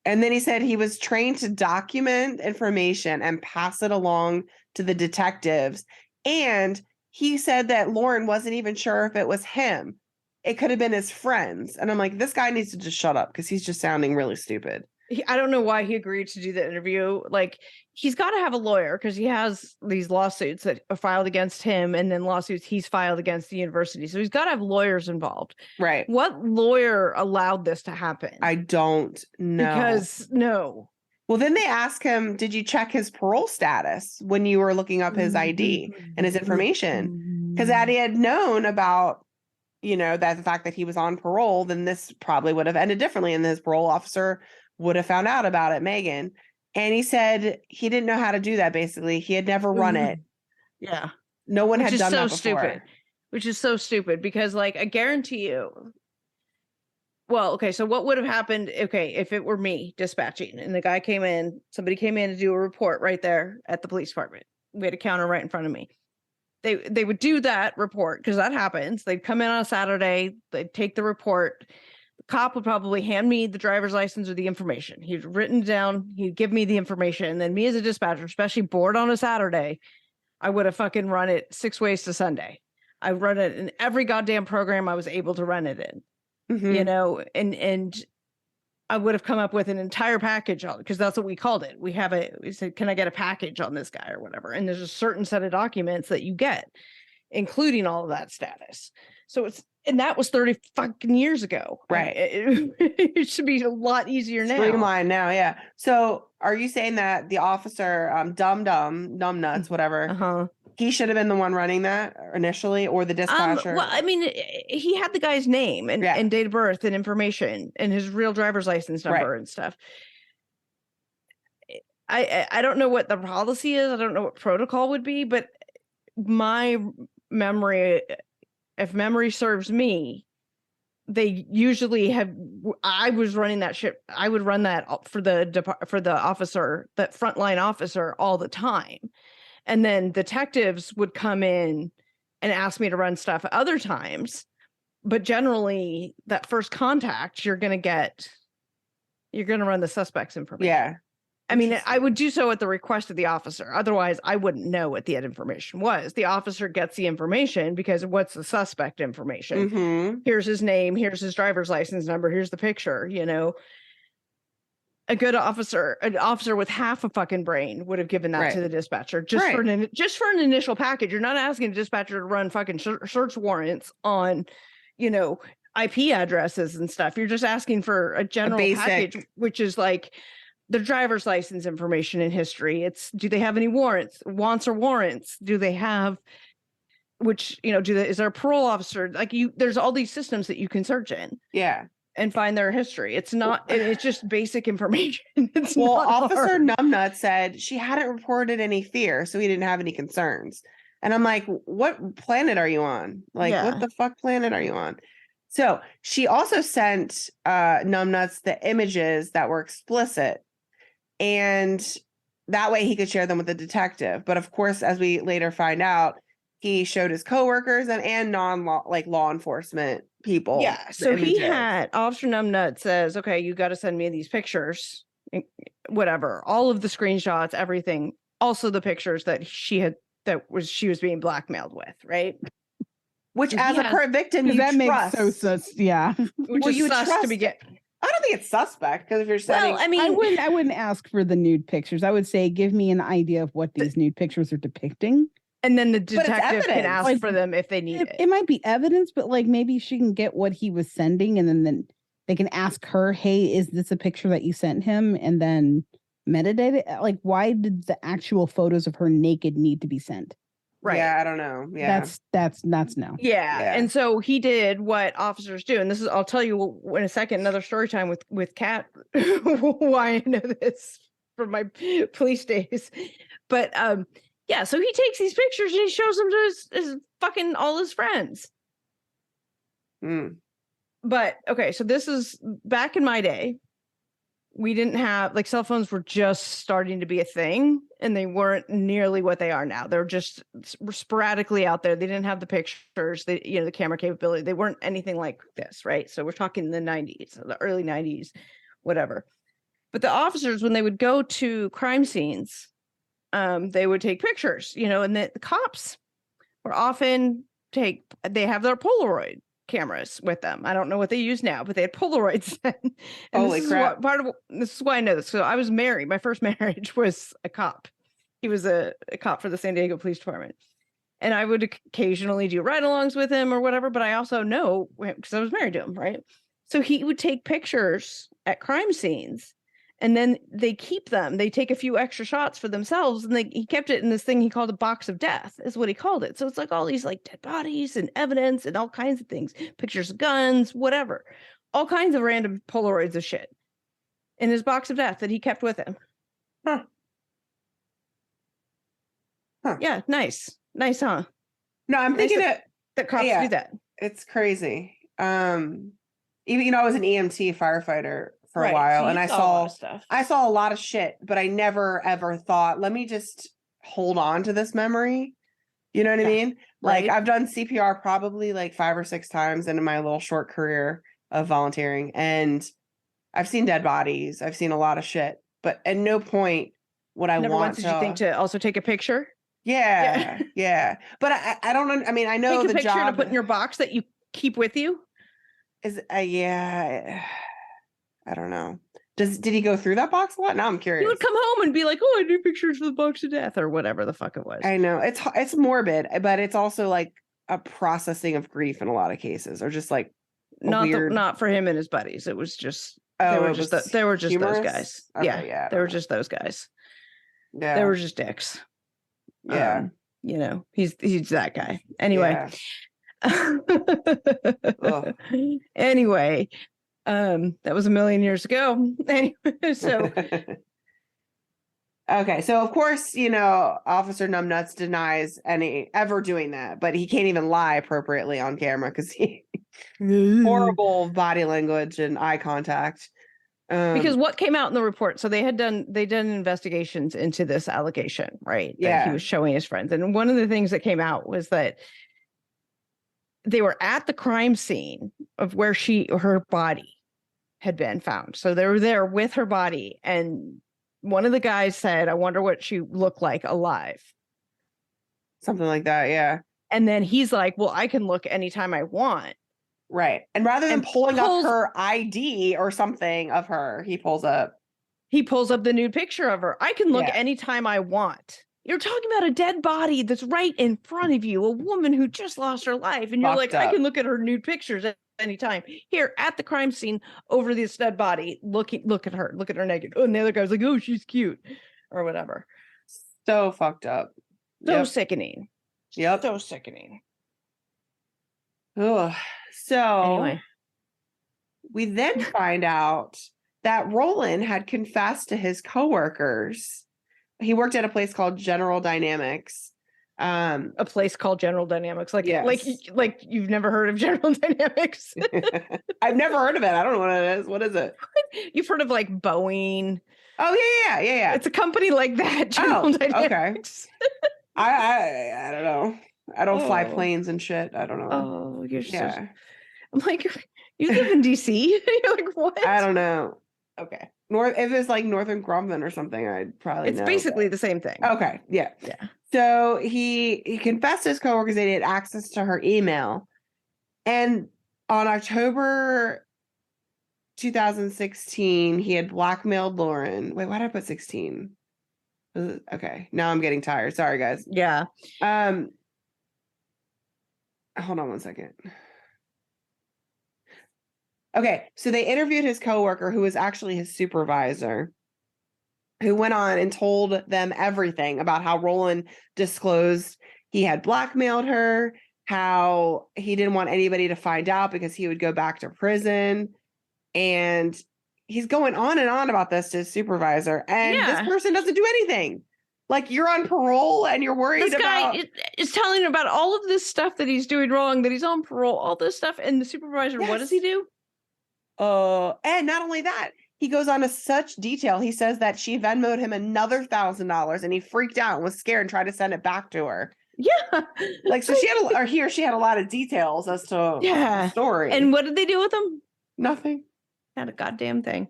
then he said he was trained to document information and pass it along to the detectives. And he said that Lauren wasn't even sure if it was him. It could have been his friends. And I'm like, this guy needs to just shut up because he's just sounding really stupid. I don't know why he agreed to do the interview. Like, he's got to have a lawyer because he has these lawsuits that are filed against him and then lawsuits he's filed against the university. So he's got to have lawyers involved. Right. What lawyer allowed this to happen? I don't know. Because no. Well, then they ask him, did you check his parole status when you were looking up his ID and his information? Because had he had known about, that the fact that he was on parole, then this probably would have ended differently. And his parole officer would have found out about it, Megan. And he said he didn't know how to do that, basically. He had never run it. Yeah. No one had done that before. Stupid. Which is so stupid because, like, I guarantee you. Well, okay, so what would have happened, if it were me dispatching and the guy came in, somebody came in to do a report right there at the police department. We had a counter right in front of me. They would do that report because that happens. They'd come in on a Saturday, they'd take the report. The cop would probably hand me the driver's license or the information. He'd written it down, he'd give me the information. And then me as a dispatcher, especially bored on a Saturday, I would have fucking run it 6 ways to Sunday. I run it in every goddamn program I was able to run it in. And I would have come up with an entire package on it because that's what we called it. We said, can I get a package on this guy or whatever? And there's a certain set of documents that you get, including all of that status. So and that was 30 fucking years ago. Right. It should be a lot easier now. Streamlined now, yeah. So are you saying that the officer, Numbnuts, whatever, he should have been the one running that initially, or the dispatcher? Well, I mean, he had the guy's name and date of birth and information and his real driver's license number and stuff. I don't know what the policy is. I don't know what protocol would be, but my memory, if memory serves me, they usually I was running that ship. I would run that for the officer, that frontline officer, all the time. And then detectives would come in and ask me to run stuff other times. But generally, that first contact, you're going to run the suspect's information. Yeah. I mean, I would do so at the request of the officer. Otherwise, I wouldn't know what the information was. The officer gets the information because what's the suspect information? Here's his name. Here's his driver's license number. Here's the picture, A good officer, an officer with half a fucking brain would have given that to the dispatcher just for an initial package. You're not asking the dispatcher to run fucking search warrants on, IP addresses and stuff. You're just asking for a general package, which is like their driver's license information and history. Do they have any wants or warrants? Do they have, is there a parole officer? There's all these systems that you can search in. Yeah. And find their history. It's just basic information. Officer Numbnut said she hadn't reported any fear, so he didn't have any concerns. And I'm like, what planet are you on? What the fuck planet are you on? So she also sent Numbnuts the images that were explicit, and that way he could share them with the detective. But of course, as we later find out, he showed his coworkers and law enforcement people. Yeah. So he had Officer Numbnut says, okay, you got to send me these pictures, whatever, all of the screenshots, everything. Also the pictures that she was being blackmailed with. Right. Which as a victim, you that trust. Makes so sus. Yeah. Which is sus to begin. I don't think it's suspect because if you're sending, well, I mean, I wouldn't ask for the nude pictures. I would say, give me an idea of what these nude pictures are depicting. And then the detective can ask for them if they need it. It might be evidence, but maybe she can get what he was sending, and then they can ask her, "Hey, is this a picture that you sent him?" And then metadata. Why did the actual photos of her naked need to be sent? Right. Yeah, I don't know. Yeah, that's no. Yeah. And so he did what officers do, and I'll tell you in a second. Another story time with Kat. Why I know this from my police days, but Yeah, so he takes these pictures and he shows them to his fucking all his friends. But okay, so this is back in my day. We didn't have like cell phones were just starting to be a thing, and they weren't nearly what they are now. They're just sporadically out there. They didn't have the pictures, the camera capability. They weren't anything like this, right? So we're talking the 90s, the early 90s, whatever. But the officers, when they would go to crime scenes, they would take pictures, and the cops were often they have their Polaroid cameras with them. I don't know what they use now, but they had Polaroids then. And Holy crap. This is why I know this. So I was married. My first marriage was a cop. He was a cop for the San Diego Police Department. And I would occasionally do ride-alongs with him or whatever, but I also know because I was married to him, right? So he would take pictures at crime scenes, and then they keep them. They take a few extra shots for themselves, and he kept it in this thing he called a box of death, is what he called it. So it's like all these like dead bodies and evidence and all kinds of things, pictures of guns, whatever, all kinds of random Polaroids of shit in his box of death that he kept with him. Huh. Yeah, nice, huh? No, I'm thinking that cops do that. It's crazy. Even I was an EMT firefighter for a while, so and I saw a lot of shit, but I never ever thought, let me just hold on to this memory. You know what I mean? Like I've done CPR probably like 5 or 6 times in my little short career of volunteering, and I've seen dead bodies. I've seen a lot of shit, but at no point would I Never want once did you think to also take a picture? Yeah. But I don't. I mean, I know take a the picture job to put in your box that you keep with you. Is I don't know. Did he go through that box a lot? Now I'm curious. He would come home and be like, "Oh, I do pictures for the box of death," or whatever the fuck it was. I know it's morbid, but it's also like a processing of grief in a lot of cases, or just like not for him and his buddies. It was just they were just those guys. Okay, yeah, they were just those guys. Yeah, they were just dicks. Yeah, he's that guy. Anyway. Yeah. Anyway. That was a million years ago. Anyway, so okay, so of course, Officer Numbnuts denies ever doing that, but he can't even lie appropriately on camera because he horrible body language and eye contact. Because what came out in the report, so they done investigations into this allegation, right? Yeah, that he was showing his friends, and one of the things that came out was that they were at the crime scene of where her body had been found. So they were there with her body, and one of the guys said, "I wonder what she looked like alive." Something like that, yeah. And then he's like, "Well, I can look anytime I want." Right. And rather than pulling up her ID or something of her, he pulls up the nude picture of her. I can look anytime I want. You're talking about a dead body that's right in front of you, a woman who just lost her life. And you're like, I can look at her nude pictures at any time. Here at the crime scene over this dead body, look at her naked. Oh, and the other guy's like, "Oh, she's cute," or whatever. So fucked up. So sickening. Yep. So sickening. Oh, so anyway, we then find out that Roland had confessed to his coworkers. He worked at a place called General Dynamics. A place called General Dynamics, like you've never heard of General Dynamics? I've never heard of it. I don't know what it is. What is it? You've heard of like Boeing? Oh yeah. It's a company like that. General Dynamics. Okay. I don't know. I don't fly planes and shit. I don't know. Oh, you're I'm like, you live in DC? You're like, what? I don't know. Okay. If it's like Northern Grumman or something, I'd probably know. It's basically the same thing. Okay. Yeah. So he confessed to his coworkers they had access to her email. And on October 2016, he had blackmailed Lauren. Wait, why did I put 16? Okay. Now I'm getting tired. Sorry, guys. Yeah. Hold on one second. Okay, so they interviewed his coworker, who was actually his supervisor, who went on and told them everything about how Roland disclosed he had blackmailed her, how he didn't want anybody to find out because he would go back to prison. And he's going on and on about this to his supervisor, and this person doesn't do anything. Like, you're on parole and you're worried this guy is telling him about all of this stuff that he's doing wrong, that he's on parole, all this stuff. And the supervisor, what does he do? And not only that, he goes on to such detail. He says that she Venmoed him another $1,000 and he freaked out and was scared and tried to send it back to her. Yeah. Like, so he or she had a lot of details as to the story. And what did they do with him? Nothing. Not a goddamn thing.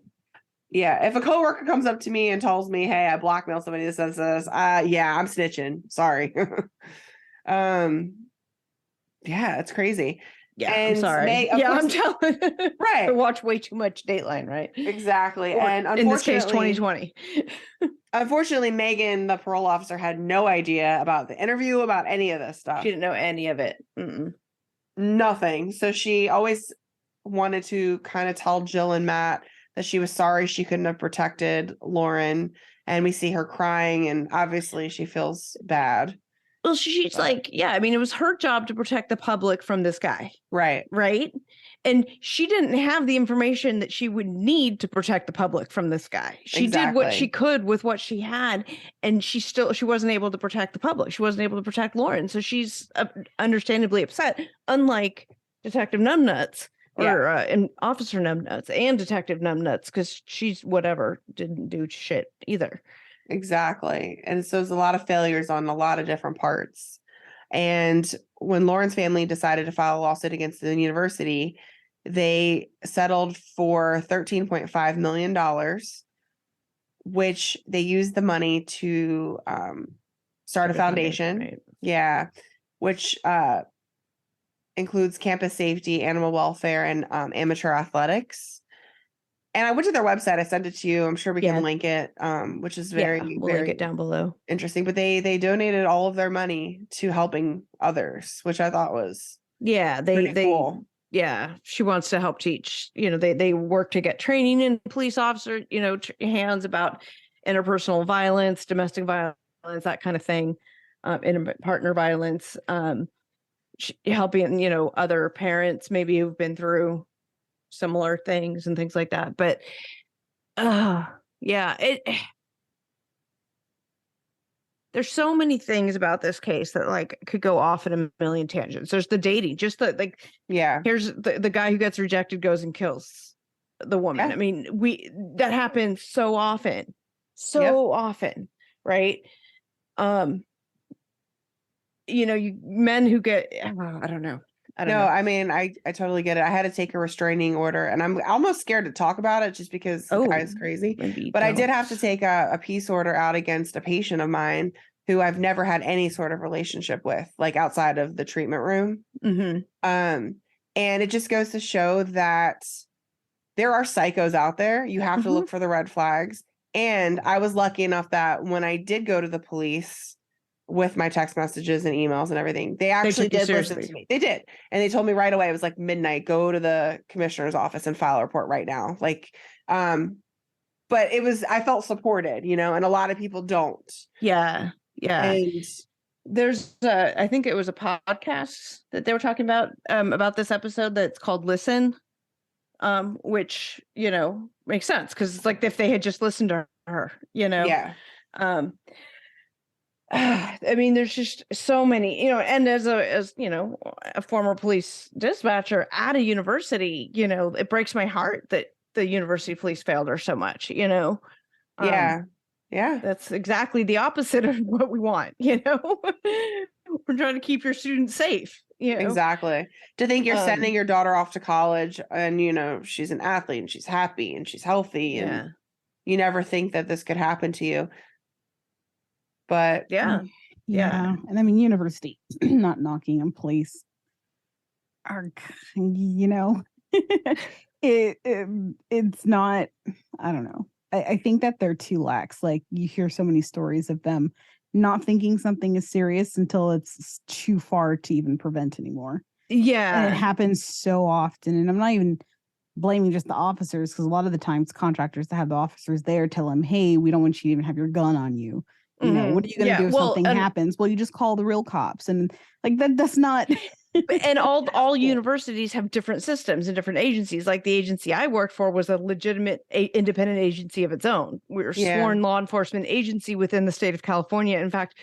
Yeah. If a coworker comes up to me and tells me, hey, I blackmailed somebody that says this, yeah, I'm snitching. Sorry. Yeah, it's crazy. Yeah, and I'm sorry. I'm telling. Right. I watch way too much Dateline, right? Exactly. Or, and in this case, 2020. Unfortunately, Megan, the parole officer, had no idea about the interview, about any of this stuff. She didn't know any of it. Nothing. So she always wanted to kind of tell Jill and Matt that she was sorry she couldn't have protected Lauren. And we see her crying, and obviously she feels bad. Well, she's like, yeah, I mean, it was her job to protect the public from this guy. Right. Right. And she didn't have the information that she would need to protect the public from this guy. She did what she could with what she had. And she wasn't able to protect the public. She wasn't able to protect Lauren. So she's understandably upset, unlike Detective Numbnuts or and Officer Numbnuts and Detective Numbnuts, because she's didn't do shit either. Exactly. And so there's a lot of failures on a lot of different parts. And when Lauren's family decided to file a lawsuit against the university, they settled for $13.5 million, which they used the money to start a foundation. Right. Yeah. Which includes campus safety, animal welfare, and amateur athletics. And I went to their website. I sent it to you. I'm sure we can link it, which is very link it down below. Interesting. But they donated all of their money to helping others, which I thought was they cool. Yeah, she wants to help teach. They work to get training in police officer hands about interpersonal violence, domestic violence, that kind of thing, partner violence, helping other parents maybe who've been through similar things and things like that. But there's so many things about this case that could go off in a million tangents. There's the dating, just here's the guy who gets rejected goes and kills the woman. I mean, that happens so often, right? Men who get I don't know. I mean, I totally get it. I had to take a restraining order, and I'm almost scared to talk about it just because the guy's crazy. But I did have to take a peace order out against a patient of mine who I've never had any sort of relationship with, like outside of the treatment room. Mm-hmm. And it just goes to show that there are psychos out there. You have to look for the red flags. And I was lucky enough that when I did go to the police with my text messages and emails and everything, they actually did listen to me. They did. And they told me right away, it was like midnight, go to the commissioner's office and file a report right now. But I felt supported, and a lot of people don't. Yeah. Yeah. And there's I think it was a podcast that they were talking about this episode that's called Listen, which, makes sense. Cause it's like if they had just listened to her, Yeah. I mean, there's just so many, and as a former police dispatcher at a university, it breaks my heart that the university police failed her so much, Yeah. That's exactly the opposite of what we want, We're trying to keep your students safe, Exactly. To think you're sending your daughter off to college and, she's an athlete and she's happy and she's healthy and you never think that this could happen to you. But yeah. And I mean, university, not knocking on police are, it's not, I don't know. I think that they're too lax. Like, you hear so many stories of them not thinking something is serious until it's too far to even prevent anymore. Yeah. And it happens so often. And I'm not even blaming just the officers, because a lot of the times contractors that have the officers there tell them, hey, we don't want you to even have your gun on you. What are you going to do if something happens? Well, you just call the real cops. And like, that's not And all universities have different systems and different agencies. Like the agency I worked for was a legitimate independent agency of its own. We were sworn law enforcement agency within the state of California. In fact,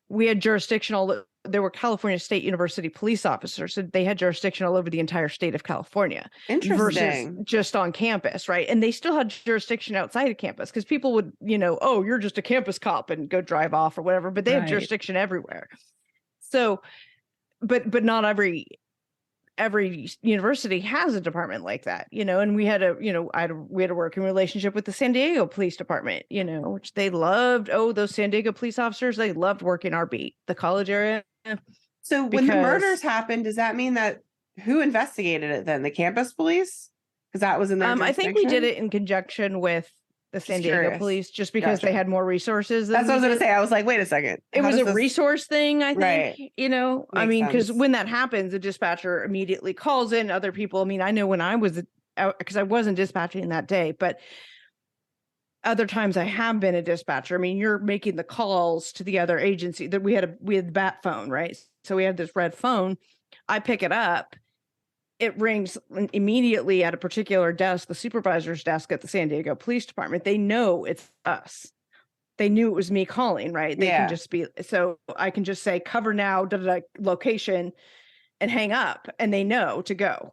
we had jurisdiction there were California State University police officers, so they had jurisdiction all over the entire state of California. Interesting. Versus just on campus, right? And they still had jurisdiction outside of campus because people would, oh, you're just a campus cop and go drive off or whatever, but they have jurisdiction everywhere. So, but not every university has a department like that, and we had we had a working relationship with the San Diego Police Department, which they loved. Oh, those San Diego police officers, they loved working our beat, the college area. So when the murders happened, does that mean that who investigated it then? The campus police? Because that was in their I think we did it in conjunction with the San Diego police, just because they had more resources. That's what I was going to say. I was like, wait a second. It was a resource thing, I think, Right. I mean, because when that happens, the dispatcher immediately calls in other people. I mean, I know when I was out, because I wasn't dispatching that day, but other times I have been a dispatcher. I mean, you're making the calls to the other agency that we had the bat phone, right? So we had this red phone. I pick it up. It rings immediately at a particular desk, the supervisor's desk at the San Diego Police Department. They know it's us. They knew it was me calling, right? They can just be, so I can just say cover now, location, and hang up, and they know to go,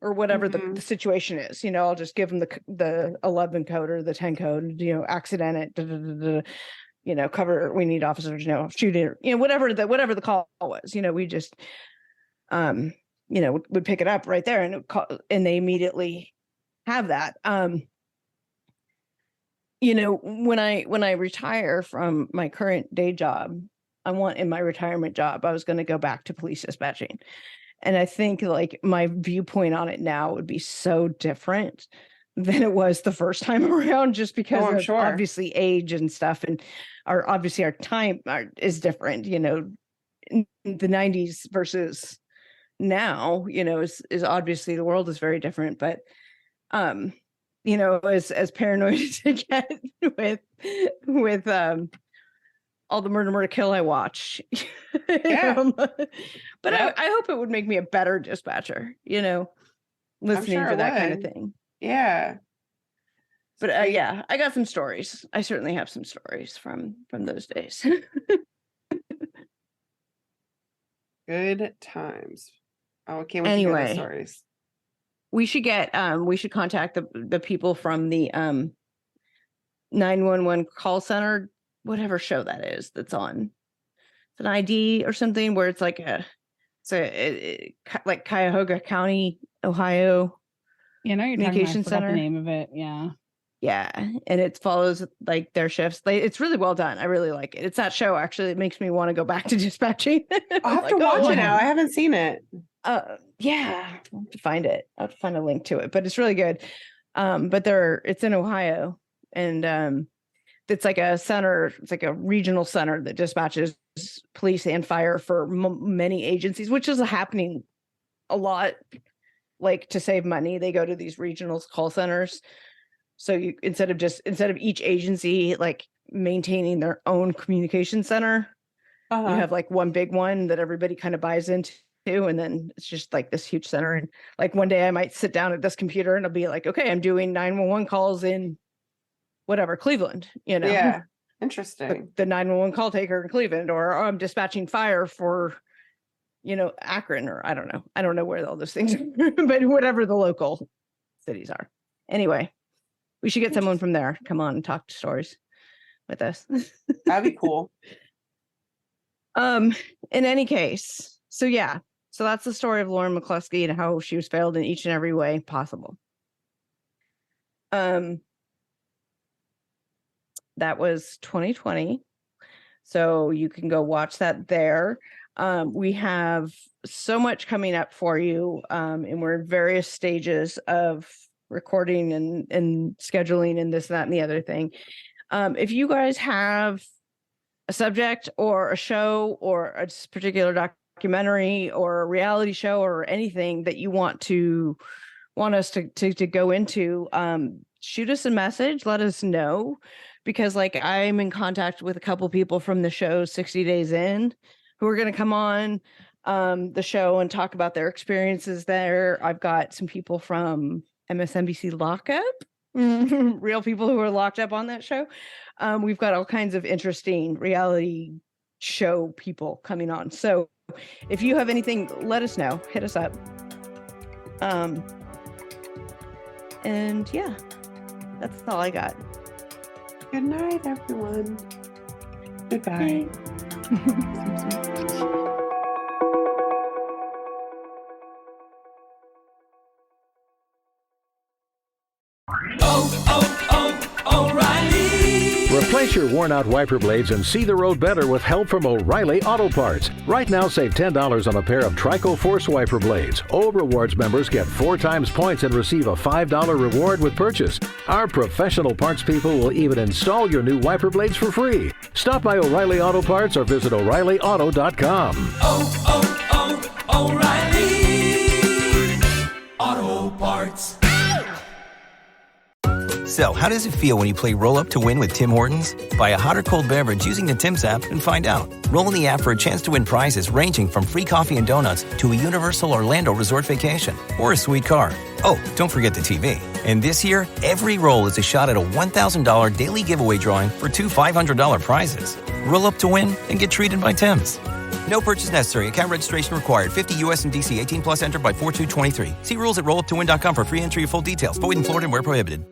or whatever the situation is. I'll just give them the 11 code or the 10 code, accident it, cover, we need officers, shoot it, whatever the call was, we just, would pick it up right there and they immediately have that. When I retire from my current day job, in my retirement job, I was going to go back to police dispatching. And I think like my viewpoint on it now would be so different than it was the first time around, just because of obviously age and stuff. And our time is different, in the 90s versus now, is obviously the world is very different, but as paranoid as I get with all the murder kill I watch, but I hope it would make me a better dispatcher, listening for that kind of thing. Yeah. But I got some stories. I certainly have some stories from those days. Good times. Oh, can't wait to hear the stories. We should contact the people from the 911 call center, whatever show that is that's on. It's an ID or something where it's like like Cuyahoga County, Ohio. You're Communication Center. The name of it, yeah. Yeah, and it follows like their shifts. It's really well done. I really like it. It's that show actually. It makes me want to go back to dispatching. I'll have to watch it now. I haven't seen it. Yeah, I'll have to find it. I'll have to find a link to it, but it's really good. But it's in Ohio, and it's like a center. It's like a regional center that dispatches police and fire for many agencies, which is happening a lot. Like to save money, they go to these regional call centers. So you instead of each agency like maintaining their own communication center, you have like one big one that everybody kind of buys into, and then it's just like this huge center. And like one day I might sit down at this computer and I'll be like, okay, I'm doing 911 calls in whatever, Cleveland, Yeah, interesting. The 911 call taker in Cleveland, or I'm dispatching fire for, Akron, or I don't know where all those things are, but whatever the local cities are. Anyway. We should get someone from there. Come on and talk stories with us. That'd be cool. In any case, so that's the story of Lauren McCluskey and how she was failed in each and every way possible. That was 2020. So you can go watch that there. We have so much coming up for you, and we're in various stages of recording and scheduling and this, that, and the other thing. If you guys have a subject or a show or a particular documentary or a reality show or anything that you want us to go into, shoot us a message, let us know, because like I'm in contact with a couple people from the show 60 Days In who are going to come on. the show and talk about their experiences there. I've got some people from MSNBC Lockup, real people who are locked up on that show. We've got all kinds of interesting reality show people coming on. So if you have anything, let us know. Hit us up. And yeah, that's all I got. Good night, everyone. Goodbye. O'Reilly. Replace your worn-out wiper blades and see the road better with help from O'Reilly Auto Parts. Right now, save $10 on a pair of Trico Force wiper blades. O Rewards members get 4 times points and receive a $5 reward with purchase. Our professional parts people will even install your new wiper blades for free. Stop by O'Reilly Auto Parts or visit O'ReillyAuto.com. O'Reilly Auto Parts. So, how does it feel when you play Roll Up to Win with Tim Hortons? Buy a hot or cold beverage using the Tim's app and find out. Roll in the app for a chance to win prizes ranging from free coffee and donuts to a Universal Orlando resort vacation or a sweet car. Oh, don't forget the TV. And this year, every roll is a shot at a $1,000 daily giveaway drawing for 2 $500 prizes. Roll up to win and get treated by Tim's. No purchase necessary. Account registration required. 50 U.S. and D.C. 18 plus entered by 4/2/23. See rules at rolluptowin.com for free entry and full details. Void in Florida and where prohibited.